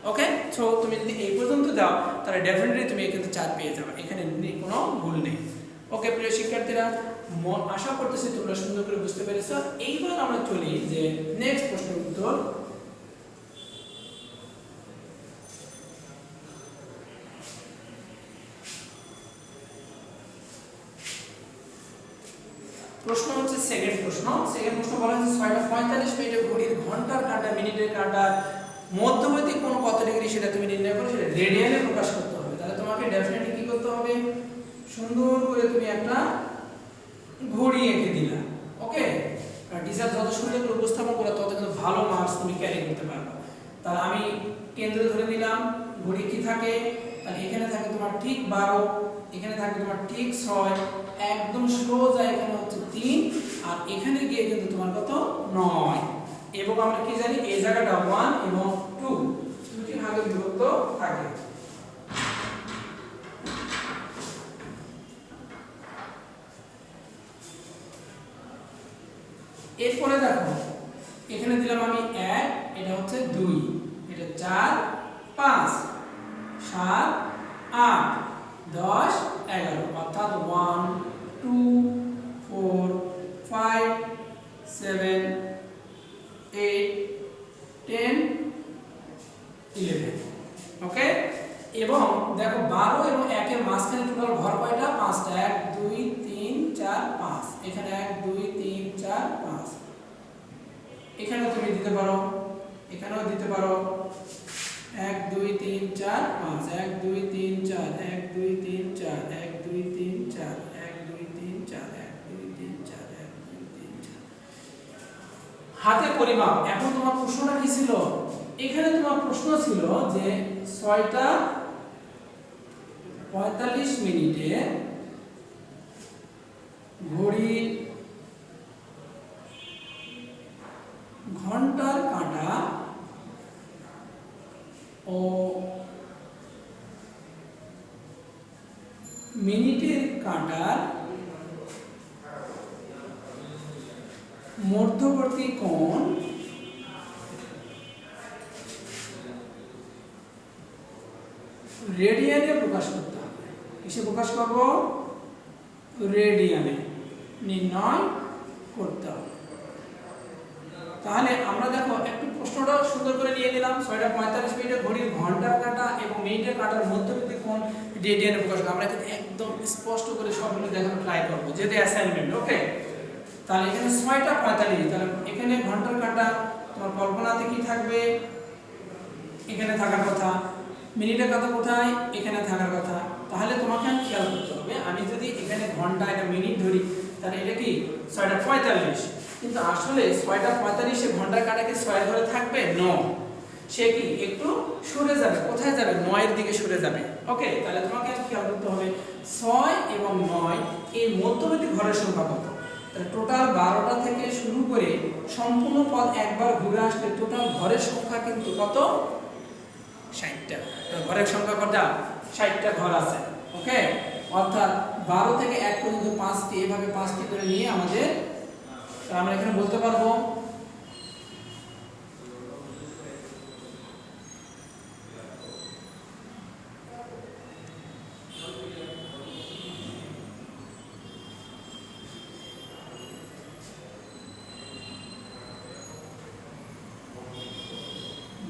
A: ওকে, সো তুমি যদি এই পর্যন্ত দাও তাহলে ডেফিনেটলি তুমি কিন্তু 4 পেয়ে যাবে, এখানে কোনো ভুল নেই। ওকে প্রিয় শিক্ষার্থীরা, আশা করতেছি তোমরা সুন্দর করে বুঝতে পেরেছো। এইবার আমরা চলি যে নেক্সট প্রশ্নের উত্তর। প্রশ্ন হচ্ছে সেকেন্ড প্রশ্ন বলা হচ্ছে 6:45 মিনিটে ঘড়ির ঘন্টার কাঁটা মিনিটের কাঁটার মধ্যবর্তী কোণ কত ডিগ্রি সেটা তুমি নির্ণয় করো, সেটা রেডিয়ানে প্রকাশ করতে হবে। তাহলে তোমাকে ডেফিনেটলি কি করতে হবে, সুন্দর করে তুমি একটা ঘড়ি এঁকে দিলা। ওকে, টিচার যত সুন্দর করে উপস্থাপন করে তত কিন্তু ভালো মার্কস তুমি ক্যারি করতে পারবে। তাহলে আমি কেন্দ্র ধরে নিলাম, ঘড়ি কি থাকে, তাহলে এখানে থাকে তোমার ঠিক 12, এখানে থাকে তোমার ঠিক 6, একদম সোজা এখানে হচ্ছে 3, আর এখানে গিয়ে কিন্তু তোমার কত 9, এবং আমরা কি জানি এই জায়গাটা 1 এবং 2 দুটি ভাগে বিভক্ত থাকে। এরপরে দেখো এখানে দিলাম আমি 1, এটা হচ্ছে 2, এটা 4 5 7 8 10 11, অর্থাৎ 1 2 4 5 7 8 10 11। ওকে, এবং দেখো 12 এবং 1 এর মাঝখানে টোটাল ঘর কয়টা, 5টা, 1 2 4 5, এখানে 1 2 3 4 5, এখানেও তুমি দিতে পারো, এখানেও দিতে পারো 1 2 3 4 5, 1 2 3 4, 1 2 3 4, 1 2 3 4, 1 2 3 4, 1 2 3 4, 1 2 3 4। হাতে পরিমাপ। এখন তোমার প্রশ্নটা কি ছিল? এখানে তোমার প্রশ্ন ছিল যে 6টা 45 মিনিটে ঘড়ির ঘন্টার কাঁটা ও মিনিটের কাঁটার মধ্যবর্তী কোণ রেডিয়ানে প্রকাশ করতে হবে। কিসে প্রকাশ করব? রেডিয়ানে নির্ণয় করতে হবে। তাহলে আমরা দেখো একটু প্রশ্নটা সুন্দর করে নিয়ে নিলাম। 6টা 45 মিনিটে ঘড়ির ঘন্টার কাঁটা এবং মিনিটের কাঁটার মধ্যবর্তী কোণ রেডিয়ানে প্রকাশ করব। আমরা কিন্তু একদম স্পষ্ট করে সবগুলো দেখানোর ট্রাই করব, যেটা অ্যাসাইনমেন্ট। ওকে, তাহলে এখানে 6টা 45, তাহলে এখানে ঘন্টার কাঁটা তোমার কল্পনাতে কি থাকবে? এখানে থাকার কথা। মিনিটের কাঁটা কোথায়? এখানে থাকার কথা। তাহলে তোমাকে খেয়াল করতে হবে, আমি যদি এখানে ঘন্টা এটা মিনিট ধরি, তাহলে এটা কি 6টা 45, কিন্তু আসলে 6টা 45 ঘন্টার কাঁটা কি 6 ধরে থাকবে? নো, সে কি একটু সরে যাবে। কোথায় যাবে? 9 এর দিকে সরে যাবে। ওকে, তাহলে তোমাকে খেয়াল করতে হবে 6 এবং 9 এর মধ্যবর্তী ঘরের সংখ্যা কত। তাহলে টোটাল 12টা থেকে শুরু করে সম্পূর্ণ পথ একবার ঘুরে আসলে টোটাল ঘরের সংখ্যা কিন্তু কত? 60টা। ঘরের সংখ্যা কতটা? 60টা ঘর আছে। ওকে, অর্থাৎ 12 থেকে 1 পর্যন্ত 5টি, এভাবে 5টি করে নিয়ে আমাদের আমরা এখানে বলতে পারবো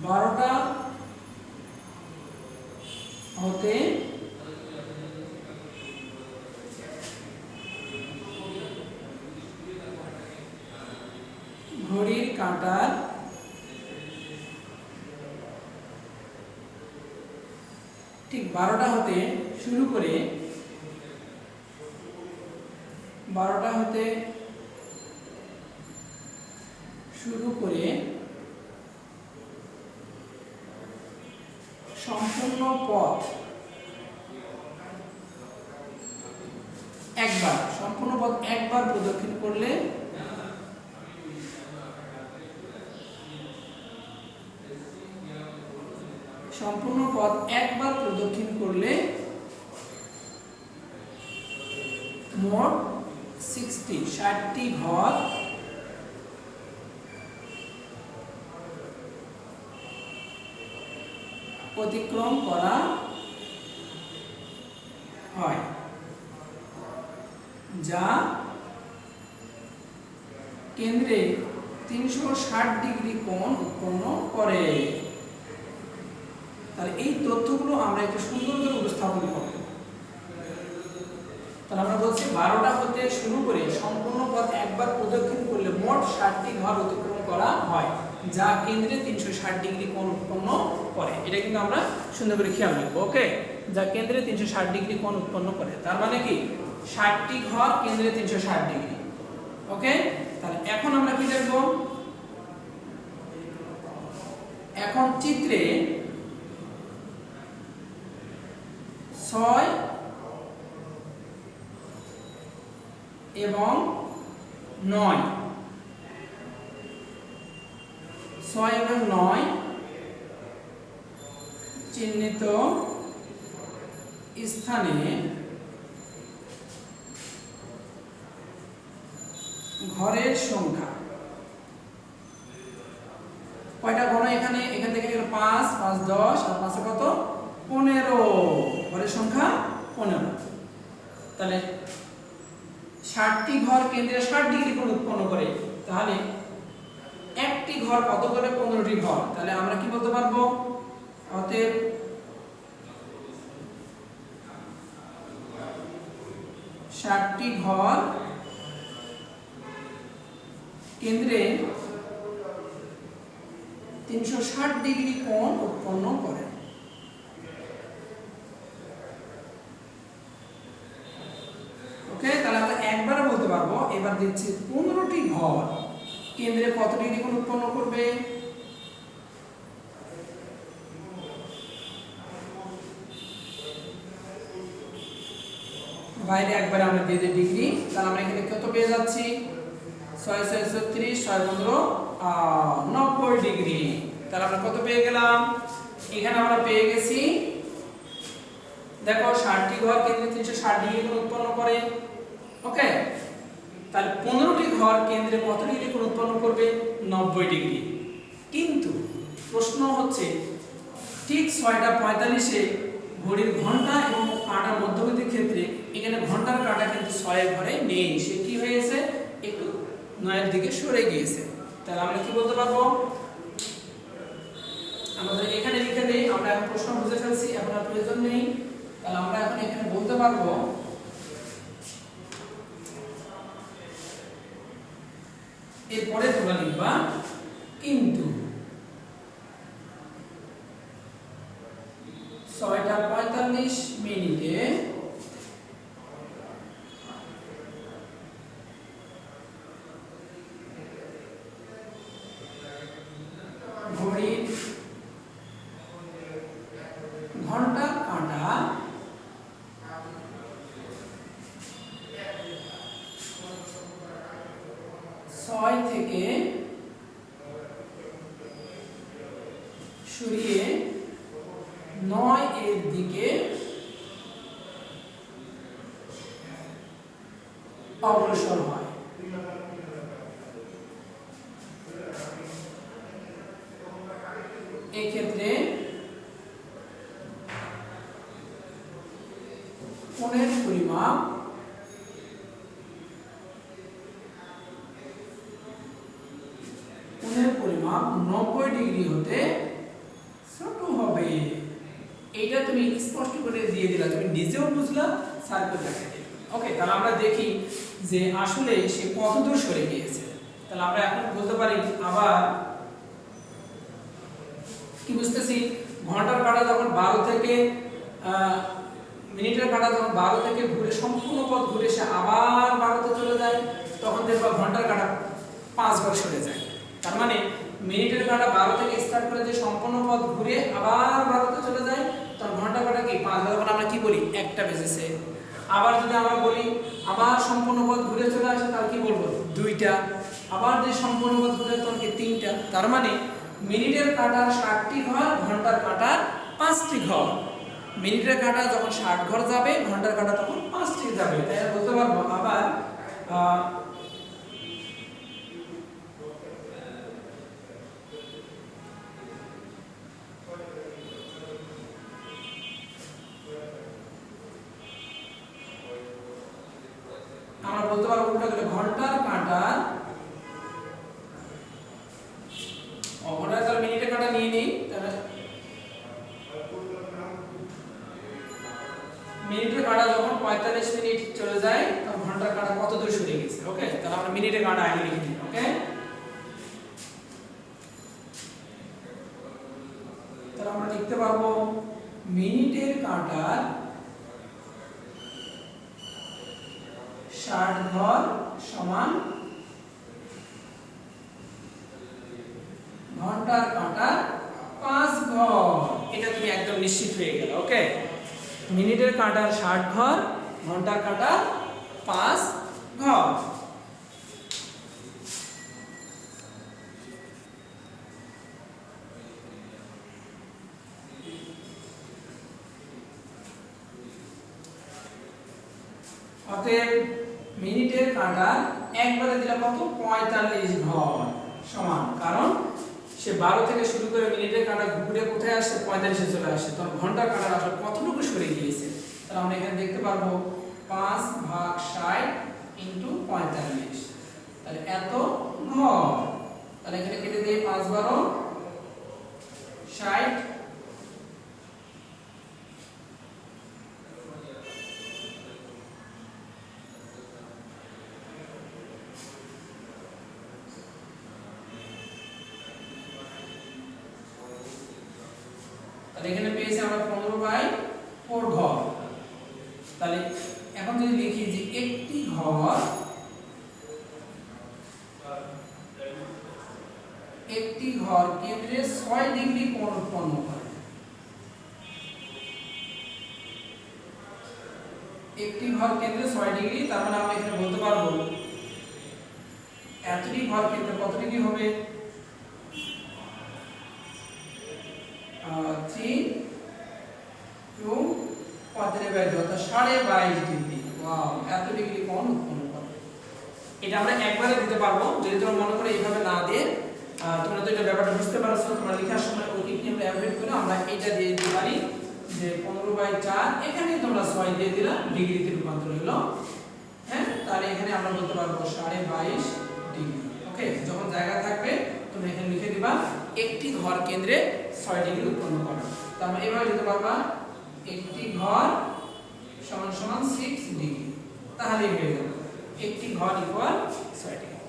A: বারোটা হতে ঘড়ির কাঁটার ঠিক 12টা হতে শুরু করে 12টা হতে শুরু করে সম্পূর্ণ পথ একবার, সম্পূর্ণ পথ একবার প্রদক্ষিণ করলে সম্পূর্ণ পথ একবার প্রদক্ষিণ করলে মোট 60টি ঘর অতিক্রম করা হয়, যা কেন্দ্রে 360 ডিগ্রি কোণ উৎপন্ন করে। তাহলে এই তথ্যগুলো আমরা একটু সুন্দর করে উপস্থাপন করব। তাহলে আমরা বলছি 12টা হতে শুরু করে সম্পূর্ণ পথ একবার প্রদক্ষিণ করলে মোট 60টি ঘর অতিক্রম করা হয়, যা কেন্দ্রে 360 ডিগ্রি কোণ উৎপন্ন করে। এটা কিন্তু আমরা সুন্দর করে খেয়াল রাখবো। ওকে, যা কেন্দ্রে 360 ডিগ্রি কোণ উৎপন্ন করে, তার মানে কি 60টি ঘর কেন্দ্রে 360 ডিগ্রি। ওকে, তাহলে এখন আমরা কি দেখব? এখন চিত্রে 6 এবং 9, 6 এবং 9 চিহ্নিত স্থানে ঘরের সংখ্যা কয়টা ঘর? এখানে এখান থেকে 5 5 10 আর 5 কত? 15। ঘরের সংখ্যা 15। তাহলে 60টি ঘর কেন্দ্রে 60 ডিগ্রি কোণ উৎপন্ন করে, তাহলে একটি ঘর কত করে? 15টি ঘর। তাহলে আমরা কি বলতে পারবো? অতএব 60টি ঘর কেন্দ্রে 360 ডিগ্রি কোণ উৎপন্ন করে। ওকে, তাহলে আমরা একবারে বলতে পারবো। এবার দিচ্ছি 15টি ঘর কেন্দ্রে কত ডিগ্রি কোণ উৎপন্ন করবে? বাইরে একবারে আমরা দিয়ে দিই ডিগ্রি, তাহলে আমরা এখানে কত পেয়ে যাচ্ছি? 6 6 36 6 15 90 ডিগ্রি। তাহলে আমরা কত পেয়ে গেলাম? এখানে আমরা পেয়ে গেছি, দেখো 60টি ঘর কেন্দ্রে 360 ডিগ্রি কোণ উৎপন্ন করে। ওকে, তাহলে 15টি ঘর কেন্দ্রে কত ডিগ্রি কোণ উৎপন্ন করবে? 90 ডিগ্রি। কিন্তু প্রশ্ন হচ্ছে ঠিক 6টা 45-এ ঘড়ির ঘন্টা এবং কাঁটার মধ্যবর্তী ক্ষেত্রে এখানে ঘন্টার কাঁটা কিন্তু 6-এর ঘরে নেই, সে কি হয়েছে? একটু 9-এর দিকে সরে গিয়েছে। তাহলে আমরা কি বলতে পারবো? আমাদের এখানে লিখে দেই, আমরা এখন প্রশ্ন বুঝে ফেলছি, এখন আর প্রয়োজন নেই। তাহলে আমরা এখন এখানে বলতে পারবো এরপরে তোমরা লিখবা কিন্তু 6টা 45 মিনিটে ঘড়ির ঘন্টার কাঁটা 6 থেকে সরিয়ে 9-এর দিকে অগ্রসর হয়। এক্ষেত্রে কোণের পরিমাপ কোণের পরিমাপ 90 ডিগ্রি হতে ছোট হবে। এইটা তুমি স্পষ্ট করে দিয়ে দিলা, তুমি নিজেও বুঝলা, স্যারকে দেখাই দিলা। ওকে, তাহলে আমরা দেখি যে আসলে সে কতদূর সরে গিয়েছে। তাহলে আমরা এখন বলতে পারি, আবার কি বুঝতেছি? ঘন্টার কাঁটা যখন 12 থেকে মিনিটের কাঁটা যখন 12 থেকে ঘুরে সম্পূর্ণ পথ ঘুরে সে আবার 12তে চলে যায়, তখন দেখবা ঘন্টার কাঁটা 5 বার সরে যায়। তার মানে মিনিটের কাঁটা 12 থেকে স্টার্ট করে যে সম্পূর্ণ পথ ঘুরে আবার 12তে চলে যায়, তখন ঘন্টার কাঁটা কি 5 বার, তখন আমরা কি বলি? একটা বেজেছে। আবার যদি আমরা বলি আবার সম্পূর্ণ পথ ঘুরে চলে আসে, তাহলে কি বলবো? 2টা। আবার যে সম্পূর্ণ পথ ঘুরে, তখন কি 3টা। তার মানে মিনিটের কাঁটার 60টি ঘর, ঘন্টার কাঁটার 5টি ঘর। মিনিটের কাঁটা যখন 60 ঘর যাবে, ঘন্টার কাঁটা তখন 5টি যাবে। তাই বলতে পারবো আবার আমরা বলতে পারবো উল্টা করে ঘন্টার কাঁটার ঘন্টার তাহলে মিনিটের কাঁটা নিয়ে নেই। তাহলে মিনিটের কাঁটা যখন 45 মিনিট চলে যায়, তখন ঘন্টার কাঁটা কত দূর সরে গেছে। ওকে, তাহলে আমরা মিনিটের কাঁটা আগে লিখে দিই। ওকে, তাহলে আমরা লিখতে পারবো মিনিটের কাঁটার 60 ঘর সমান ঘন্টার কাঁটার 5 ঘর। এটা তুমি একদম নিশ্চিত হয়ে গেল। ওকে, মিনিটের কাঁটার 60 ঘর, ঘন্টার কাঁটার 5 ঘর। অতএব মিনিটের কাঁটা একবারে দিলে কত? 45 ঘর সমান, কারণ সে 12 থেকে শুরু করে মিনিটের কাঁটা ঘুরে কোথায় আসে? 45-এ চলে আসে। তখন ঘন্টার কাঁটা আসলে কতটুকু সরে গিয়েছে? তাহলে আমরা এখানে দেখতে পারবো 5 ভাগ 60 ইন্টু 45, তাহলে এত ঘর। তাহলে এখানে কেটে দিই 5 12 60, তাহলে এখানে পেয়েছি আমরা 15/4 ঘর। তাহলে এখন যদি লিখি যে একটি ঘর কেন্দ্রে 6 ডিগ্রি কোণ উৎপন্ন করে। একটি ঘর কেন্দ্রে 6 ডিগ্রি, তার মানে আমরা এখানে বলতে পারবো এতটি ঘর কেন্দ্রে কত ডিগ্রি হবে? 3 2 15/2 অর্থাৎ 22.5 ডিগ্রি। ওয়াও, এত ডিগ্রি কোণ উৎপন্ন করে। এটা আমরা একবারে দিতে পারবো, যদি তোমরা মনে করে এইভাবে না দিয়ে তোমরা তো এটা ব্যাপারটা বুঝতে পারছো, তোমরা লেখার সময় ওইটি আমরা অ্যাভয়েড করে আমরা এটা দিয়ে দিতে পারি যে 15/4, এখানে তোমরা 6 দিয়ে দিলা, ডিগ্রিতে রূপান্তর হলো। হ্যাঁ, তাহলে এখানে আমরা বলতে পারবো 22.5 ডিগ্রি। ওকে, যখন জায়গা থাকবে তোমরা এখানে লিখে দিবা একটি ঘর কেন্দ্রে 6 ডিগ্রি উৎপন্ন করে। তার মানে এভাবে লিখতে পারবা একটি ঘর সমান সমান 6 ডিগ্রি, তাহলেই হয়ে যাবে একটি ঘর ইকুয়াল 6 ডিগ্রি।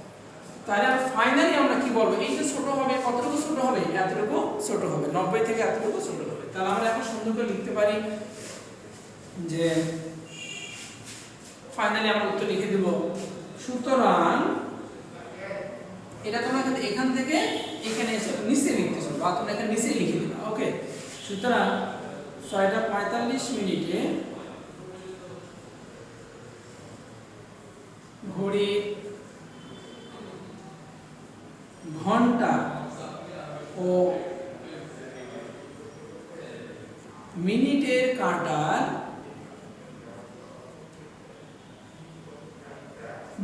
A: তাহলে আর ফাইনালি আমরা কি বলবো? এইটা ছোট হবে, কতটুকু ছোট হবে? এতটুকু ছোট হবে, 90 থেকে এতটুকু ছোট হবে। তাহলে আমরা এখন সুন্দর করে লিখতে পারি যে ফাইনালি আমরা উত্তর লিখে দেব। সুতরাং এটা তোমরা কিন্তু এখান থেকে এখানে এসে নিচে লিখতেছো, বা তোমরা এখানে নিচে লিখে দিবা। ওকে, সুতরাং 6:45 মিনিটে ঘড়ির ঘন্টা ও মিনিটের কাঁটার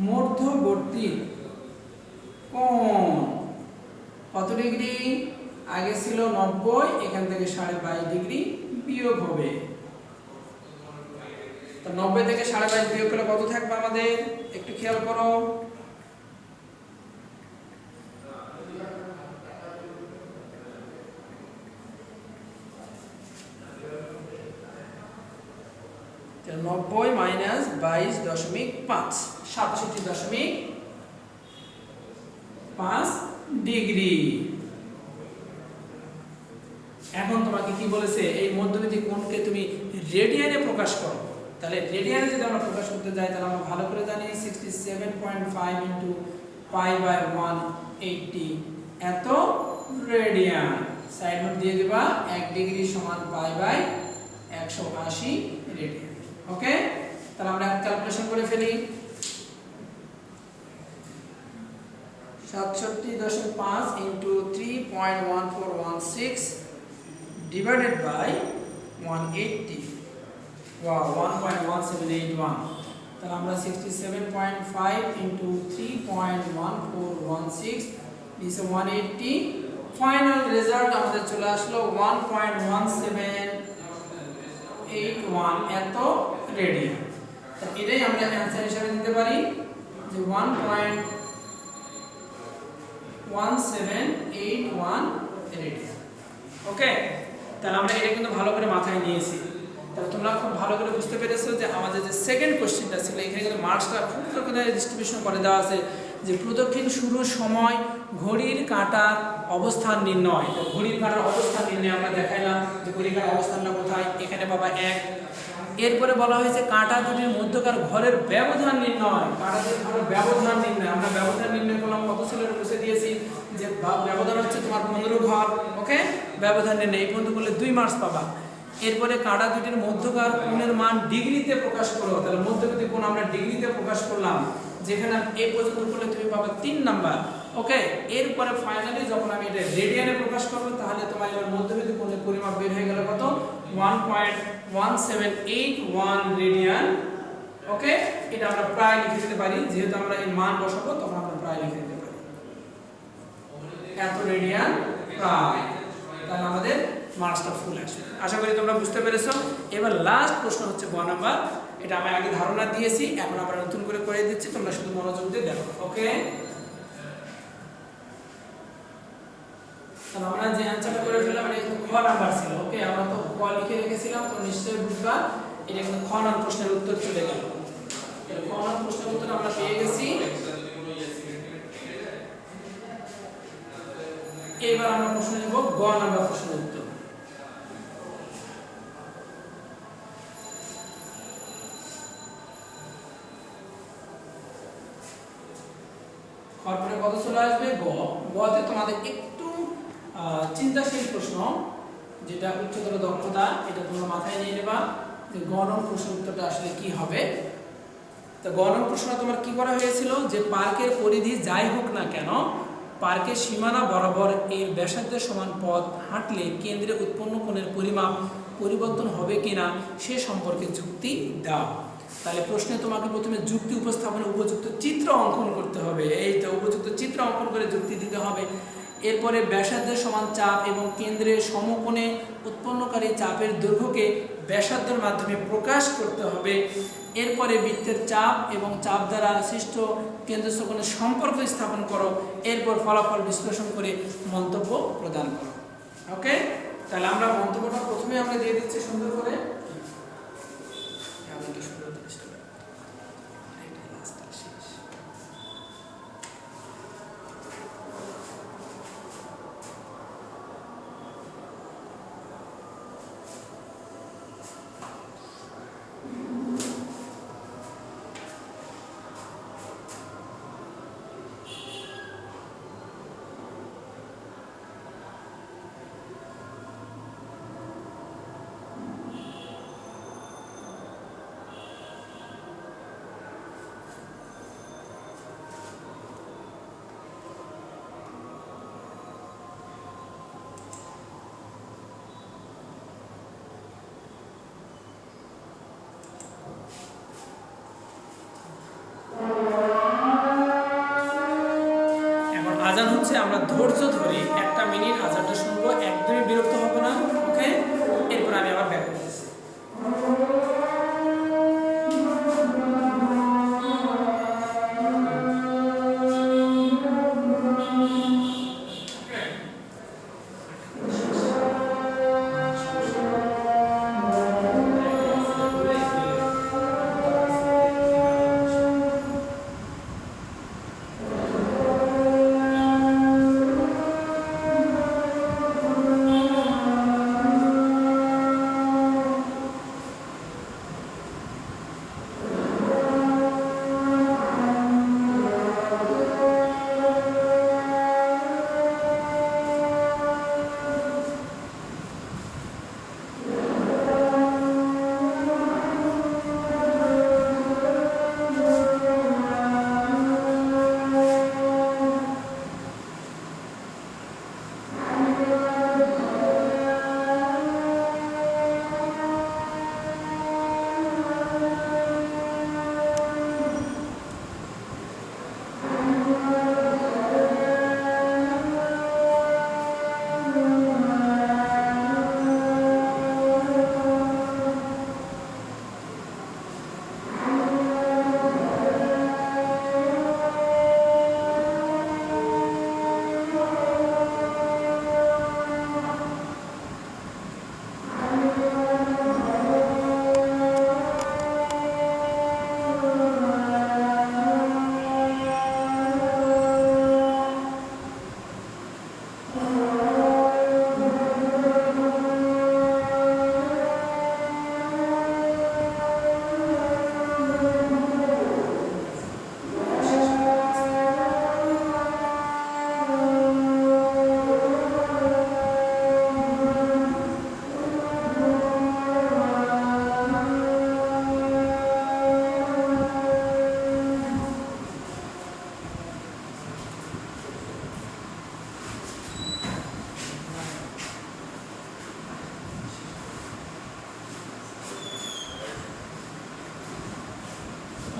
A: মধ্যবর্তী কোণ কত ডিগ্রি? আগে ছিল 90, এখান থেকে 22.5 ডিগ্রি বিয়োগ হবে। তো 90 থেকে 22.5 বিয়োগ করলে কত থাকবে আমাদের? একটু খেয়াল করো। 90 মাইনাস 22.5, 67.5 ডিগ্রি। এখন তোমাকে কি বলেছে? এই মধ্যবর্তী কোণকে তুমি রেডিয়ানে প্রকাশ করো। তাহলে রেডিয়ানে যদি আমরা প্রকাশ করতে যাই, তাহলে আমরা ভালো করে জানি 67.5 ইনটু π/180 এত রেডিয়ান। সাইড নোট দিয়ে দিবা 1 ডিগ্রি সমান π/180 রেডিয়ান। ওকে, তাহলে আমরা ক্যালকুলেশন করে ফেলি। 67.5 ইনটু 3.1416 divided by 180, wow, 1.1781। তাহলে আমরা 67.5 ইনটু 3.1416 is 180। ফাইনাল রেজাল্ট আমাদের চলে আসলো 1.1781 এত রেডিয়ান। তো এটাই আমরা অ্যানসার হিসেবে দিতে পারি যে 1.1781 রেডিয়ান। ওকে, তাহলে আমরা এটা কিন্তু ভালো করে মাথায় নিয়েছি। তাহলে তোমরা খুব ভালো করে বুঝতে পেরেছো যে আমাদের যে সেকেন্ড কোশ্চেনটা ছিল, এখানে কিন্তু মার্কসটা খুব করে ডিস্ট্রিবিউশন করে দেওয়া আছে যে প্রদক্ষিণ শুরুর সময় ঘড়ির কাঁটার অবস্থান নির্ণয়। তো ঘড়ির কাঁটার অবস্থান নির্ণয় আমরা দেখাইলাম যে ঘড়ির কাঁটার অবস্থানটা কোথায়, এখানে পাবা 1। এরপরে বলা হয়েছে কাঁটা দুটির মধ্যকার ঘরের ব্যবধান নির্ণয়। কাঁটা দুটির ঘরের ব্যবধান নির্ণয়, আমরা ব্যবধান নির্ণয় করলাম, কত ছিল এটা বুঝে দিয়েছি যে ব্যবধান হচ্ছে তোমার 15 ঘর। ওকে, ব্যবধান নির্ণয় এই পর্যন্ত করলে 2 মার্কস পাবা। এরপরে কাঁটা দুটির মধ্যকার কোণের মান ডিগ্রিতে প্রকাশ করো। তাহলে মধ্যবর্তী কোণ আমরা ডিগ্রিতে প্রকাশ করলাম, যেখানে এই পর্যন্ত করলে তুমি পাবে 3 নাম্বার। ওকে, এরপরে ফাইনালি যখন আমি এটা রেডিয়ানে প্রকাশ করব, তাহলে তোমার এবার মধ্যবর্তী কোণের পরিমাপ বের হয়ে গেল কত? 1.1781 রেডিয়ান। ওকে, এটা আমরা প্রায় লিখে দিতে পারি, যেহেতু আমরা এই মান বসাবো তখন আমরা প্রায় লিখে দিতে পারি এত রেডিয়ান প্রায়। তাহলে আমাদের মার্কসটা ফুল আসবে। আশা করি তোমরা বুঝতে পেরেছো। এবার লাস্ট প্রশ্ন হচ্ছে 1 নাম্বার। এটা আমি আগে ধারণা দিয়েছি, এখন আবার নতুন করে করে দিচ্ছি, তোমরা শুধু মনোযোগ দিয়ে দেখো। ওকে, তাহলে আমরা যে অ্যানসারটা করে ফেললাম এটা কিন্তু খ নাম্বার ছিল। ওকে, আমরা তো ক লিখে রেখেছিলাম, তো নিশ্চয়ই বুঝবা এটা কিন্তু খ নাম্বার প্রশ্নের উত্তর চলে গেল। তাহলে খ নাম্বার প্রশ্নের উত্তর আমরা পেয়ে গেছি। এবার আমরা প্রশ্ন নেব গ নাম্বার প্রশ্নের উত্তর। হওয়ার পরে কত চলে আসবে গ। গতে তোমাদের একটু চিন্তাশীল প্রশ্ন, যেটা উচ্চতর দক্ষতা, এটা তোমরা মাথায় নিয়ে নেবা যে গ নং প্রশ্ন উত্তরটা আসলে কি হবে। তো গ নং প্রশ্নটা তোমার কি করা হয়েছিল যে পার্কের পরিধি যাই হোক না কেন, পার্কের সীমানা বরাবর এর ব্যাসার্ধের সমান পথ হাঁটলে কেন্দ্রে উৎপন্ন কোণের পরিমাপ পরিবর্তন হবে কিনা সে সম্পর্কে যুক্তি দাও। তাহলে প্রশ্নে তোমাকে প্রথমে যুক্তি উপস্থাপনে উপযুক্ত চিত্র অঙ্কন করতে হবে। এই তো উপযুক্ত চিত্র অঙ্কন করে যুক্তি দিতে হবে। এরপরে ব্যাসার্ধের সমান চাপ এবং কেন্দ্রের সমকোণে উৎপন্নকারী চাপের দৈর্ঘ্যকে ব্যাসার্ধের মাধ্যমে প্রকাশ করতে হবে। এরপরে বৃত্তের চাপ এবং চাপ দ্বারা সৃষ্ট কেন্দ্রস্থ কোণের সম্পর্ক স্থাপন করো। এরপর ফলাফল বিশ্লেষণ করে মন্তব্য প্রদান করো। ওকে, তাহলে আমরা মন্তব্যটা প্রথমে আমরা দিয়ে দিচ্ছি সুন্দর করে। আজান হচ্ছে, আমরা ধৈর্য ধরে 1 মিনিট আজানটা শুনবো, একদমই বিরক্ত হবো না। ওকে, এরপর আমি আবার ব্যাক করতেছি।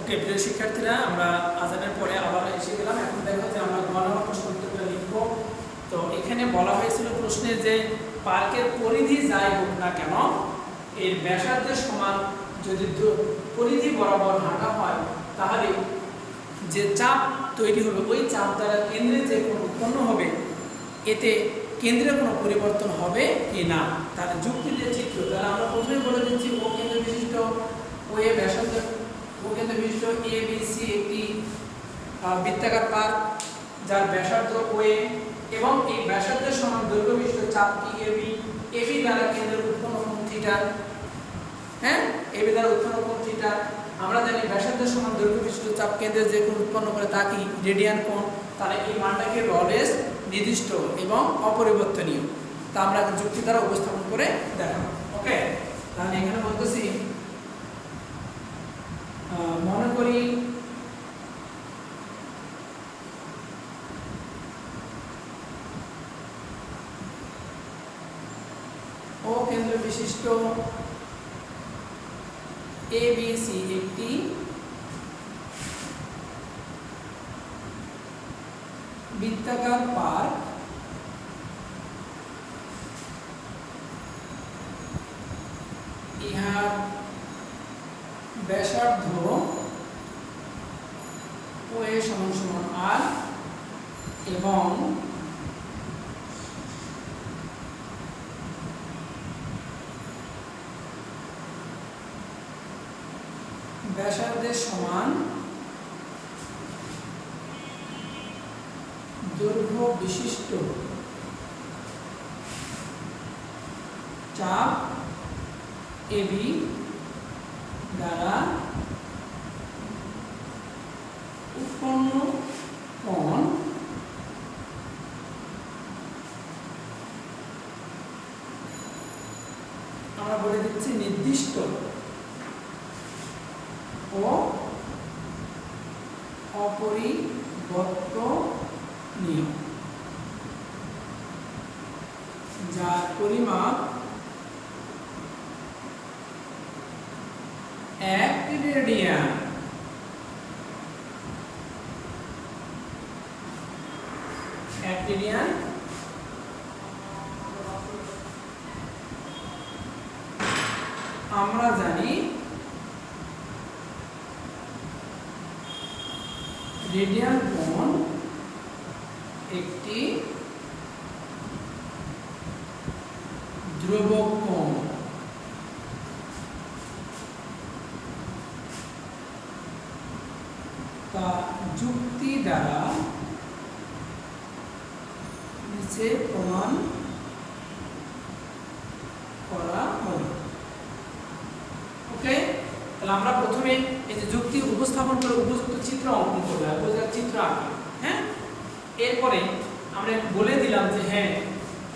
A: ওকে প্রিয় শিক্ষার্থীরা, আমরা আজানের পরে আবার এসে গেলাম। এখন দেখো যে আমরা গণনা প্রশ্ন উত্তরগুলো লিখবো। তো এখানে বলা হয়েছিল প্রশ্নে যে পার্কের পরিধি যাই হোক না কেন, এর ব্যাসার্ধের সমান যদি পরিধি বরাবর হাঁটা হয়, তাহলে যে চাপ তৈরি হবে ওই চাপ দ্বারা কেন্দ্রে যে কোণ উৎপন্ন হবে, এতে কেন্দ্রে কোনো পরিবর্তন হবে কি না, তার যুক্তি দিয়ে চিত্র। তাহলে আমরা প্রথমে বলে দিচ্ছি ও কেন্দ্র বিশিষ্ট ওয়ে ব্যাসার্ধ, ও কেন্দ্র বিশিষ্ট এ বি সি একটি বৃত্তাকার পার্ক যার ব্যাসার্ধ ওয়ে এবং এই ব্যাসার্ধের সমান দৈর্ঘ্য বিশিষ্ট চাপটি এবি, এবি দ্বারা কেন্দ্রের উৎপন্ন কোণ থিটা, হ্যাঁ এবি দ্বারা উৎপন্ন কোণ থিটা, আমরা জানি ব্যাসার্ধের সমান দৈর্ঘ্য বিশিষ্ট চাপ কেন্দ্রের যে কোণ উৎপন্ন করে তা কি রেডিয়ান কোণ। তাহলে এই মানটাকে অলওয়েজ নির্দিষ্ট এবং অপরিবর্তনীয়, তা আমরা যুক্তি দ্বারা উপস্থাপন করে দেখাবো। ওকে, তাহলে এখানে বলতেছি মনে করি ও কেন্দ্র বিশিষ্ট ABC একটি বৃত্তাকার পার্ক ইহার ব্যাসার্ধ OA সমান সমান R এবং ব্যাসার্ধের সমান দৈর্ঘ্য বিশিষ্ট চাপ AB দ্বারা উৎপন্ন কোণ আমরা বলে দিচ্ছি নির্দিষ্ট ও অপরিবর্তনীয়, যার পরিমাপ 1 রেডিয়ান। আমরা জানি রেডিয়ান কোণ একটি ধ্রুবক কোণ। তা যুক্তি দ্বারা নিচে প্রমাণ করা হবে। ওকে, তাহলে আমরা প্রথমে এই যে যুক্তি উপস্থাপন করে উপযুক্ত চিত্র অঙ্কন করবো, উপযুক্ত চিত্র আঁকবো। হ্যাঁ, এরপরে আমরা বলে দিলাম যে হ্যাঁ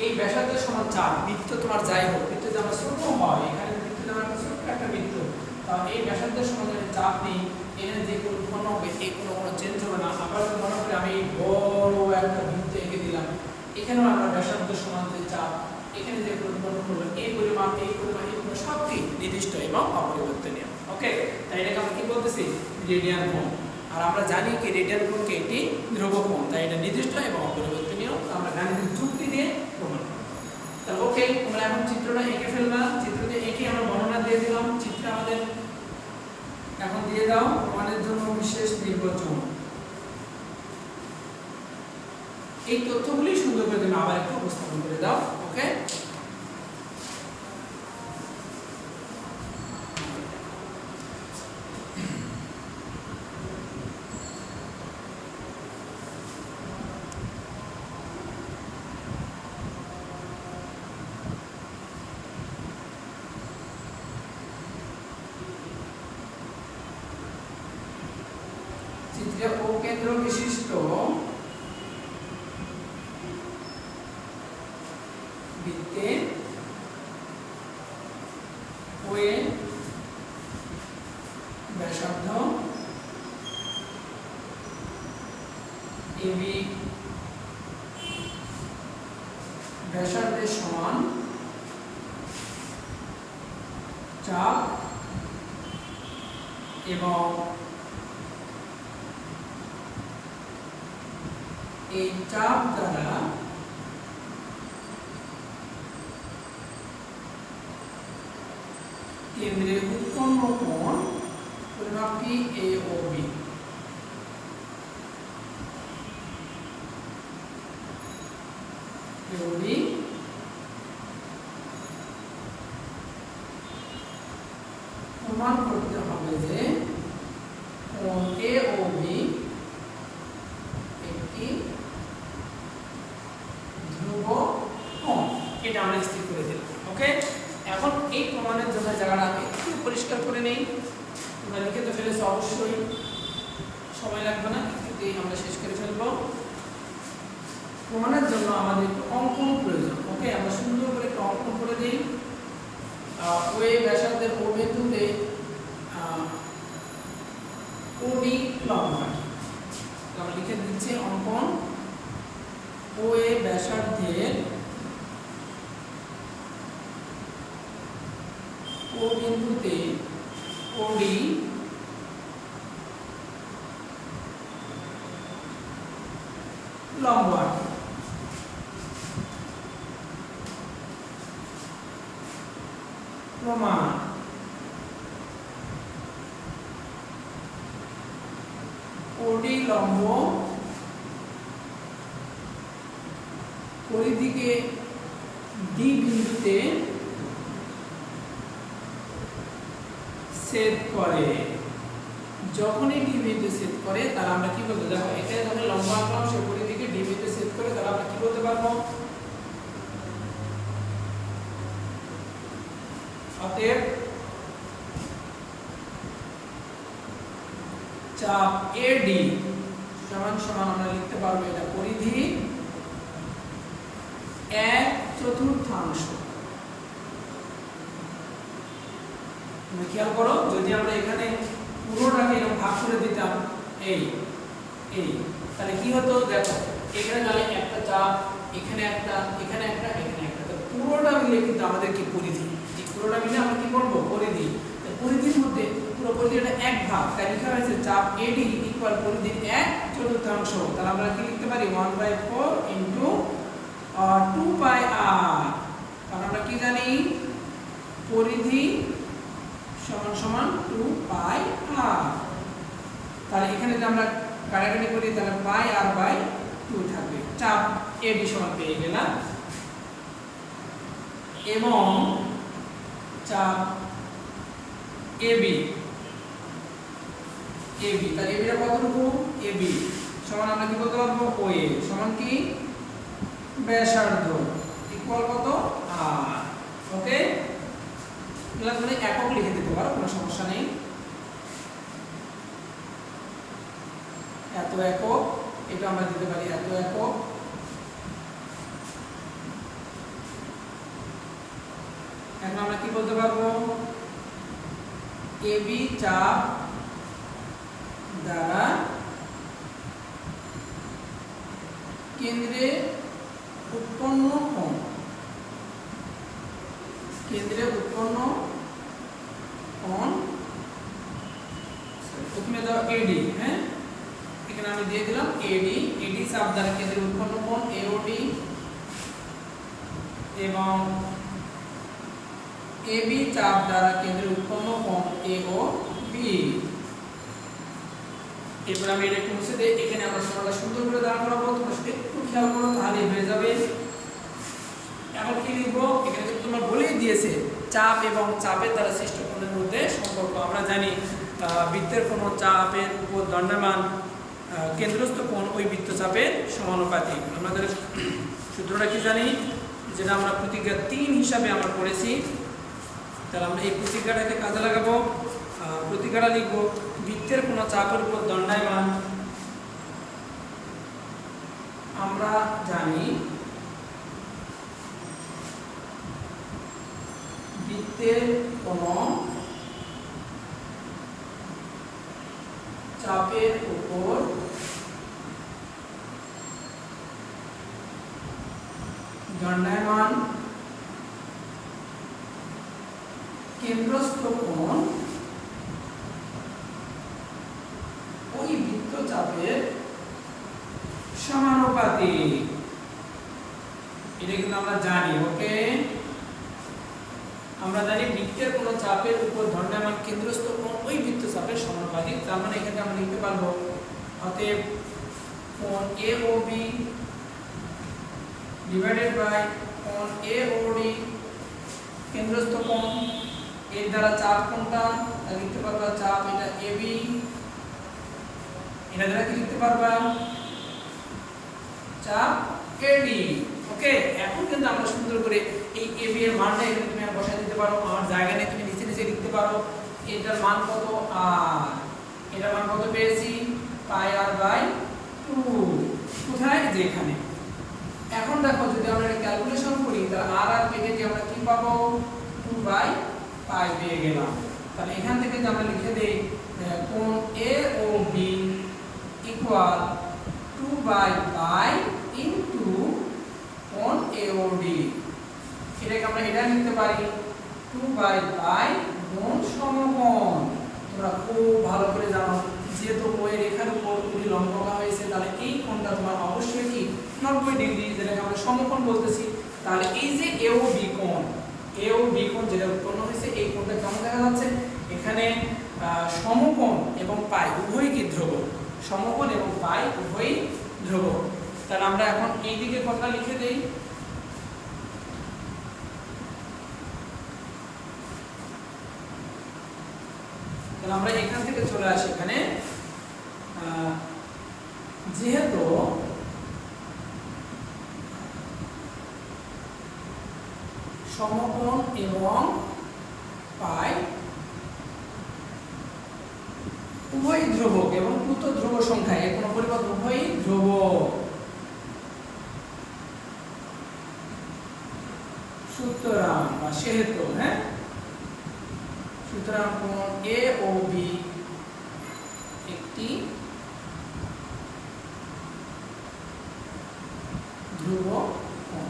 A: এই ব্যাসার্ধের সমান চাপ বৃত্ত তোমার যাই হোক, বৃত্ত যদি আমার ছোট হয়, এখানে বৃত্ত আমার ছোট্ট একটা বৃত্ত, তাহলে এই ব্যাসার্ধের সমান যদি চাপ নেই, এখানে যে কোনো উৎপন্ন হবে এই কোনো চেঞ্জ হবে না। আবার মনে করি আমি বড় একটা বৃত্ত এঁকে দিলাম, এখানেও আমরা ব্যাসার্ধের সমান যে চাপ এখানে যে উৎপন্ন করবো এই পরিমাণ সবটি নির্দিষ্ট এবং অপরিবর্তনীয়। ওকে, তাই এটাকে আমরা কি বলতেছি রেডিয়ান কোণ। আর আমরা জানি কি রেডিয়ান কোণকে একটি ধ্রুবক কোণ, তাই এটা নির্দিষ্ট এবং অপরিবর্তনীয়। আমরা গাণিতিক যুক্তি দিয়ে প্রমাণ করব। তাহলে ওকে, আমরা এখন চিত্রটা এঁকে ফেললাম, চিত্রতে এঁকে আমরা বর্ণনা দিয়ে দিলাম। চিত্র আমাদের এখন দিয়ে দাও প্রমাণের জন্য বিশেষ নির্বাচন। এই তথ্যগুলি সুন্দর করে তুমি আবার একটু উপস্থাপন করে দাও। ওকে, চিত্রে ও কেন্দ্র বিশিষ্ট বৃত্তে OA ব্যাসার্ধ AB ব্যাসার্ধের সমান চাপ এবং এই চাপ দ্বারা কেন্দ্রে উৎপন্ন কোণ পরিমাপটি AOB। প্রমাণ করতে হবে যে কোণ AOB একটি ধ্রুবক কোণ, এটা আমরা স্থির করে দিলাম। ওকে, এখন এই প্রমাণের জন্য জায়গাটা আমি একটু পরিষ্কার করে নেই। তোমরা তোমরা লিখে তো ফেলেছো অবশ্যই, সময় লাগবে না, কিছুতেই আমরা শেষ করে ফেলবো। প্রমাণের জন্য আমাদের একটু অঙ্কন প্রয়োজন। ওকে, আমরা সুন্দর করে একটু অঙ্কন করে দিই। ওই ব্যাসার্ধের ও বিন্দুতে ওডি লম্ব, আমরা লিখে দিচ্ছি অঙ্কন। ও এ ব্যাসার্ধের ও বিন্দুতে ওডি লম্ব আঁকি। প্রমাণ ওডি লম্ব পরিধিকে ডি বিন্দুতে ছেদ করে। যখনই ডি বিন্দু ছেদ করে তাহলে আমরা কি বলতে, দেখো এটা যখন লম্ব আঁকলাম সে পরিধিকে ডি বিন্দু ছেদ করে, তাহলে আমরা কি বলতে পারবো, অতএব চাপ এডি সমান সমান আমরা লিখতে পারবো এটা পরিধি 1/4। তুমি খেয়াল করো, যদি আমরা এখানে পুরোটাকে এরকম ভাগ করে দিতাম এই এই, তাহলে কি হতো, দেখো এখানে তাহলে একটা চাপ, এখানে একটা, এখানে একটা, এখানে একটা, তো পুরোটা মিলে কিন্তু আমাদের কি পরিধি, এই পুরোটা মিলে আমরা কি করব, পরিধি। তো পরিধির মধ্যে পুরো পরিধিটা এক ভাগ, তাই লেখা হয়েছে চাপ এডি ইকুয়াল পরিধির 1/4। তাহলে আমরা কি লিখতে পারি 1/4 ইনটু 2 পাই আর। কারণ আমরা কি জানি, পরিধি সমান সমান 2 পাই আর। তাহলে এখানে যদি আমরা কাটাকাটি করি তাহলে পাই আর বাই 2 থাকবে। চাপ এডি সমান পেয়ে গেলাম, এবং চাপ এবি, এবি তাহলে এবিটা কতটুকু, এবি সমান আমরা কি বলতে পারবো, ওএ সমান কি ব্যাসার্ধ ইকুয়াল কত আর। ওকে, এগুলো তুমি একক লিখে দিতে পারো, কোনো সমস্যা নেই। এত একক, এটা আমরা দিতে পারি এত একক। এখন আমরা কি বলতে পারবো, এবি চাপ দ্বারা কেন্দ্রে উৎপন্ন কোণ, কেন্দ্রে উৎপন্ন কোণ, প্রথমে দাও এডি, হ্যাঁ এখানে আমি দিয়ে দিলাম এডি, এডি চাপ দ্বারা কেন্দ্রে উৎপন্ন কোণ এওডি, এবং এবি চাপ দ্বারা কেন্দ্রে উৎপন্ন কোণ এওবি। এরপর আমি এটা একটু মুছে দিই, এখানে আমরা সমানটা সুন্দর করে দাঁড় করাবো, তোমরা একটু খেয়াল করো তাহলে হয়ে যাবে। এখন কি লিখবো, এখানে কিন্তু তোমরা বলেই দিয়েছে চাপ এবং চাপের দ্বারা সৃষ্ট কোণের মধ্যে সম্পর্ক। আমরা জানি বৃত্তের কোনো চাপের উপর দণ্ডায়মান কেন্দ্রস্থ কোণ ওই বৃত্তচাপের সমানুপাতিক। আমাদের সূত্রটা কি জানি, যেটা আমরা প্রতিজ্ঞা 3 হিসাবে আমরা পড়েছি। তাহলে আমরা এই প্রতিজ্ঞাটাকে কাজে লাগাবো। প্রতিজ্ঞাটা লিখবো, বৃত্তের কোনো চাপের উপর দণ্ডায়মান আমরা জানি বৃত্তের কোনো চাপের উপর দণ্ডায়মান কেন্দ্রস্থ কোণ ওই বৃত্তচাপের সমানুপাতিক। এটা কিন্তু আমরা জানি। ওকে, আমরা জানি বৃত্তের কোনো চাপের উপর দণ্ডায়মান কেন্দ্রস্থ কোণ ওই বৃত্তচাপের সমানুপাতিক। তার মানে এখানে আমরা লিখতে পারবো, অতএব কোণ এওবি ডিভাইডেড বাই কোণ এওডি কেন্দ্রস্থ কোণ, এর দ্বারা চাপ কোণটা লিখতে পারবা চাপ এটা এবি, এটা দ্বারা কি লিখতে পারবা চাপ এডি। ওকে, এখন কিন্তু আমরা সুন্দর করে এই এবি এর মানটা এখানে তুমি বসায় দিতে পারো, আমার জায়গা নিয়ে তুমি নিচে নিচে লিখতে পারো। এটার মান কত আর, এটার মান কত পেয়েছি পাই আর বাই 2, কোথায় যে এখানে। এখন দেখো যদি আমরা এটা ক্যালকুলেশন করি তাহলে আর আর কেটে যে আমরা কি পাবো 2 বাই পাই পেয়ে গেলাম। তাহলে এখান থেকে যে আমরা লিখে দেই কোণ A O B equal 2 by pi into কোণ এ ও ডি। এটাকে আমরা এটা লিখতে পারি 2 বাই পাই গুণ সমকোণ। তোমরা খুব ভালো করে জানো যেহেতু ওই রেখার উপর লম্ব আঁকা হয়েছে তাহলে এই কোণটা তোমার অবশ্যই কি 90 ডিগ্রি, যেটাকে আমরা সমকোণ বলতেছি। তাহলে এই যে এ ও বি কোণ, এ ও বি কোণ যেটা উৎপন্ন হয়েছে এই কোণটা কেমন দেখা যাচ্ছে এখানে সমকোণ এবং পাই উভয়ই কি ধ্রুবক, সমকোণ এবং পাই উভয়ই ধ্রুবক। তাহলে আমরা এখন এই দিকে কথাটা লিখে দেই। তাহলে আমরা এখান থেকে চলে আসি এখানে যেহেতু সমকোণ এবং পাই উভয়ই ধ্রুবক এবং প্রত ধ্রুব সংখ্যা এর কোনো পরিবর্তন, উভয়ই ধ্রুবক। সুতরাং বা সেহেতু সুতরাং কোণ এ ও বি একটি ধ্রুব কোণ।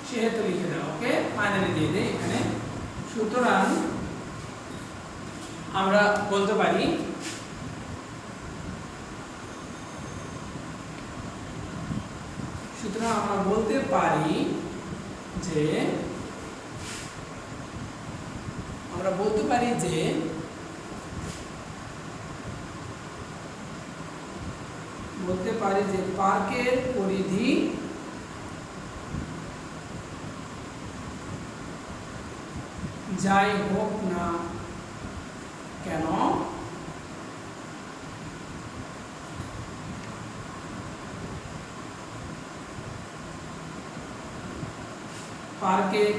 A: সেহেতু লিখে দাও, ওকে ফাইনালি দিয়ে দেই এখানে। সুতরাং আমরা বলতে পারি যে পার্কের পরিধি যাই হোক না কেন পার্কের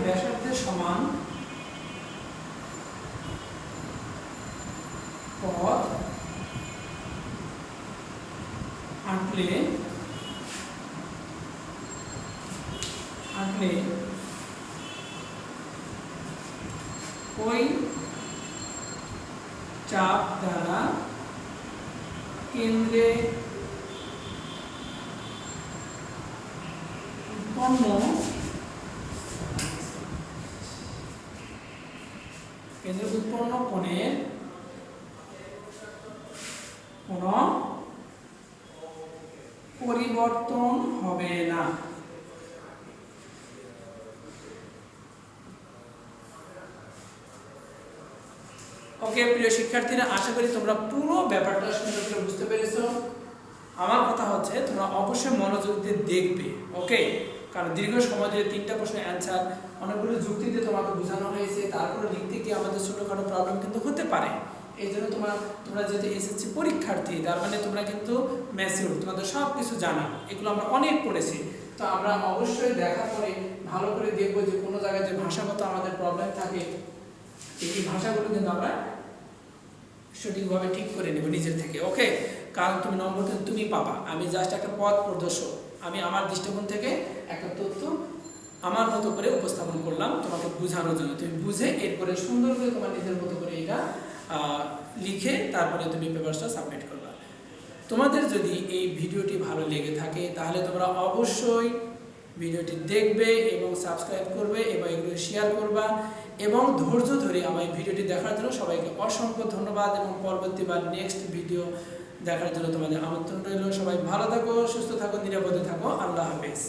A: ব্যাসার্ধের সমান পথ হাঁটলে ওই চাপ দ্বারা কেন্দ্রে উৎপন্ন কোণের কোনো পরিবর্তন হবে না। ওকে প্রিয় শিক্ষার্থীরা, আশা করি তোমরা পুরো ব্যাপারটা সুন্দর করে বুঝতে পেরেছো। আমার কথা হচ্ছে তোমরা অবশ্যই মনোযোগ দিয়ে দেখবে, ওকে? কারণ দীর্ঘ সময় ধরে 3টা প্রশ্নের অ্যান্সার অনেকগুলো যুক্তিতে তোমাকে বোঝানো হয়েছে, তারপরে লিখতে গিয়ে আমাদের ছোটোখাটো প্রবলেম কিন্তু হতে পারে। এই জন্য তোমরা যেহেতু এসএসসি পরীক্ষার্থী, তার মানে তোমরা কিন্তু ম্যাচিউর, তোমাদের সব কিছু জানা, এগুলো আমরা অনেক পড়েছি। তো আমরা অবশ্যই দেখার পরে ভালো করে দেখবো যে কোনো জায়গায় যে ভাষাগত আমাদের প্রবলেম থাকে এই ভাষাগুলো কিন্তু আমরা সঠিকভাবে ঠিক করে নেব নিজের থেকে, ওকে? কারণ তুমি নম্বর কিন্তু তুমি পাবা, আমি জাস্ট একটা পথ প্রদর্শক, আমি আমার দৃষ্টিকোণ থেকে একটা তথ্য আমার মতো করে উপস্থাপন করলাম তোমাকে বোঝানোর জন্য। তুমি বুঝে এরপরে সুন্দর করে তোমার নিজের মতো করে এটা লিখে তারপরে তুমি পেপারসটা সাবমিট করবা। তোমাদের যদি এই ভিডিওটি ভালো লেগে থাকে তাহলে তোমরা অবশ্যই ভিডিওটি দেখবে এবং সাবস্ক্রাইব করবে এবং এগুলো শেয়ার করবা এবং ধৈর্য ধরে আমার এই ভিডিওটি দেখার জন্য সবাইকে অসংখ্য ধন্যবাদ এবং পরবর্তীবার নেক্সট ভিডিও দেখার জন্য তোমাদের আমন্ত্রণ রইল। সবাই ভালো থাকো, সুস্থ থাকো, নিরাপদে থাকো। আল্লাহ হাফেজ।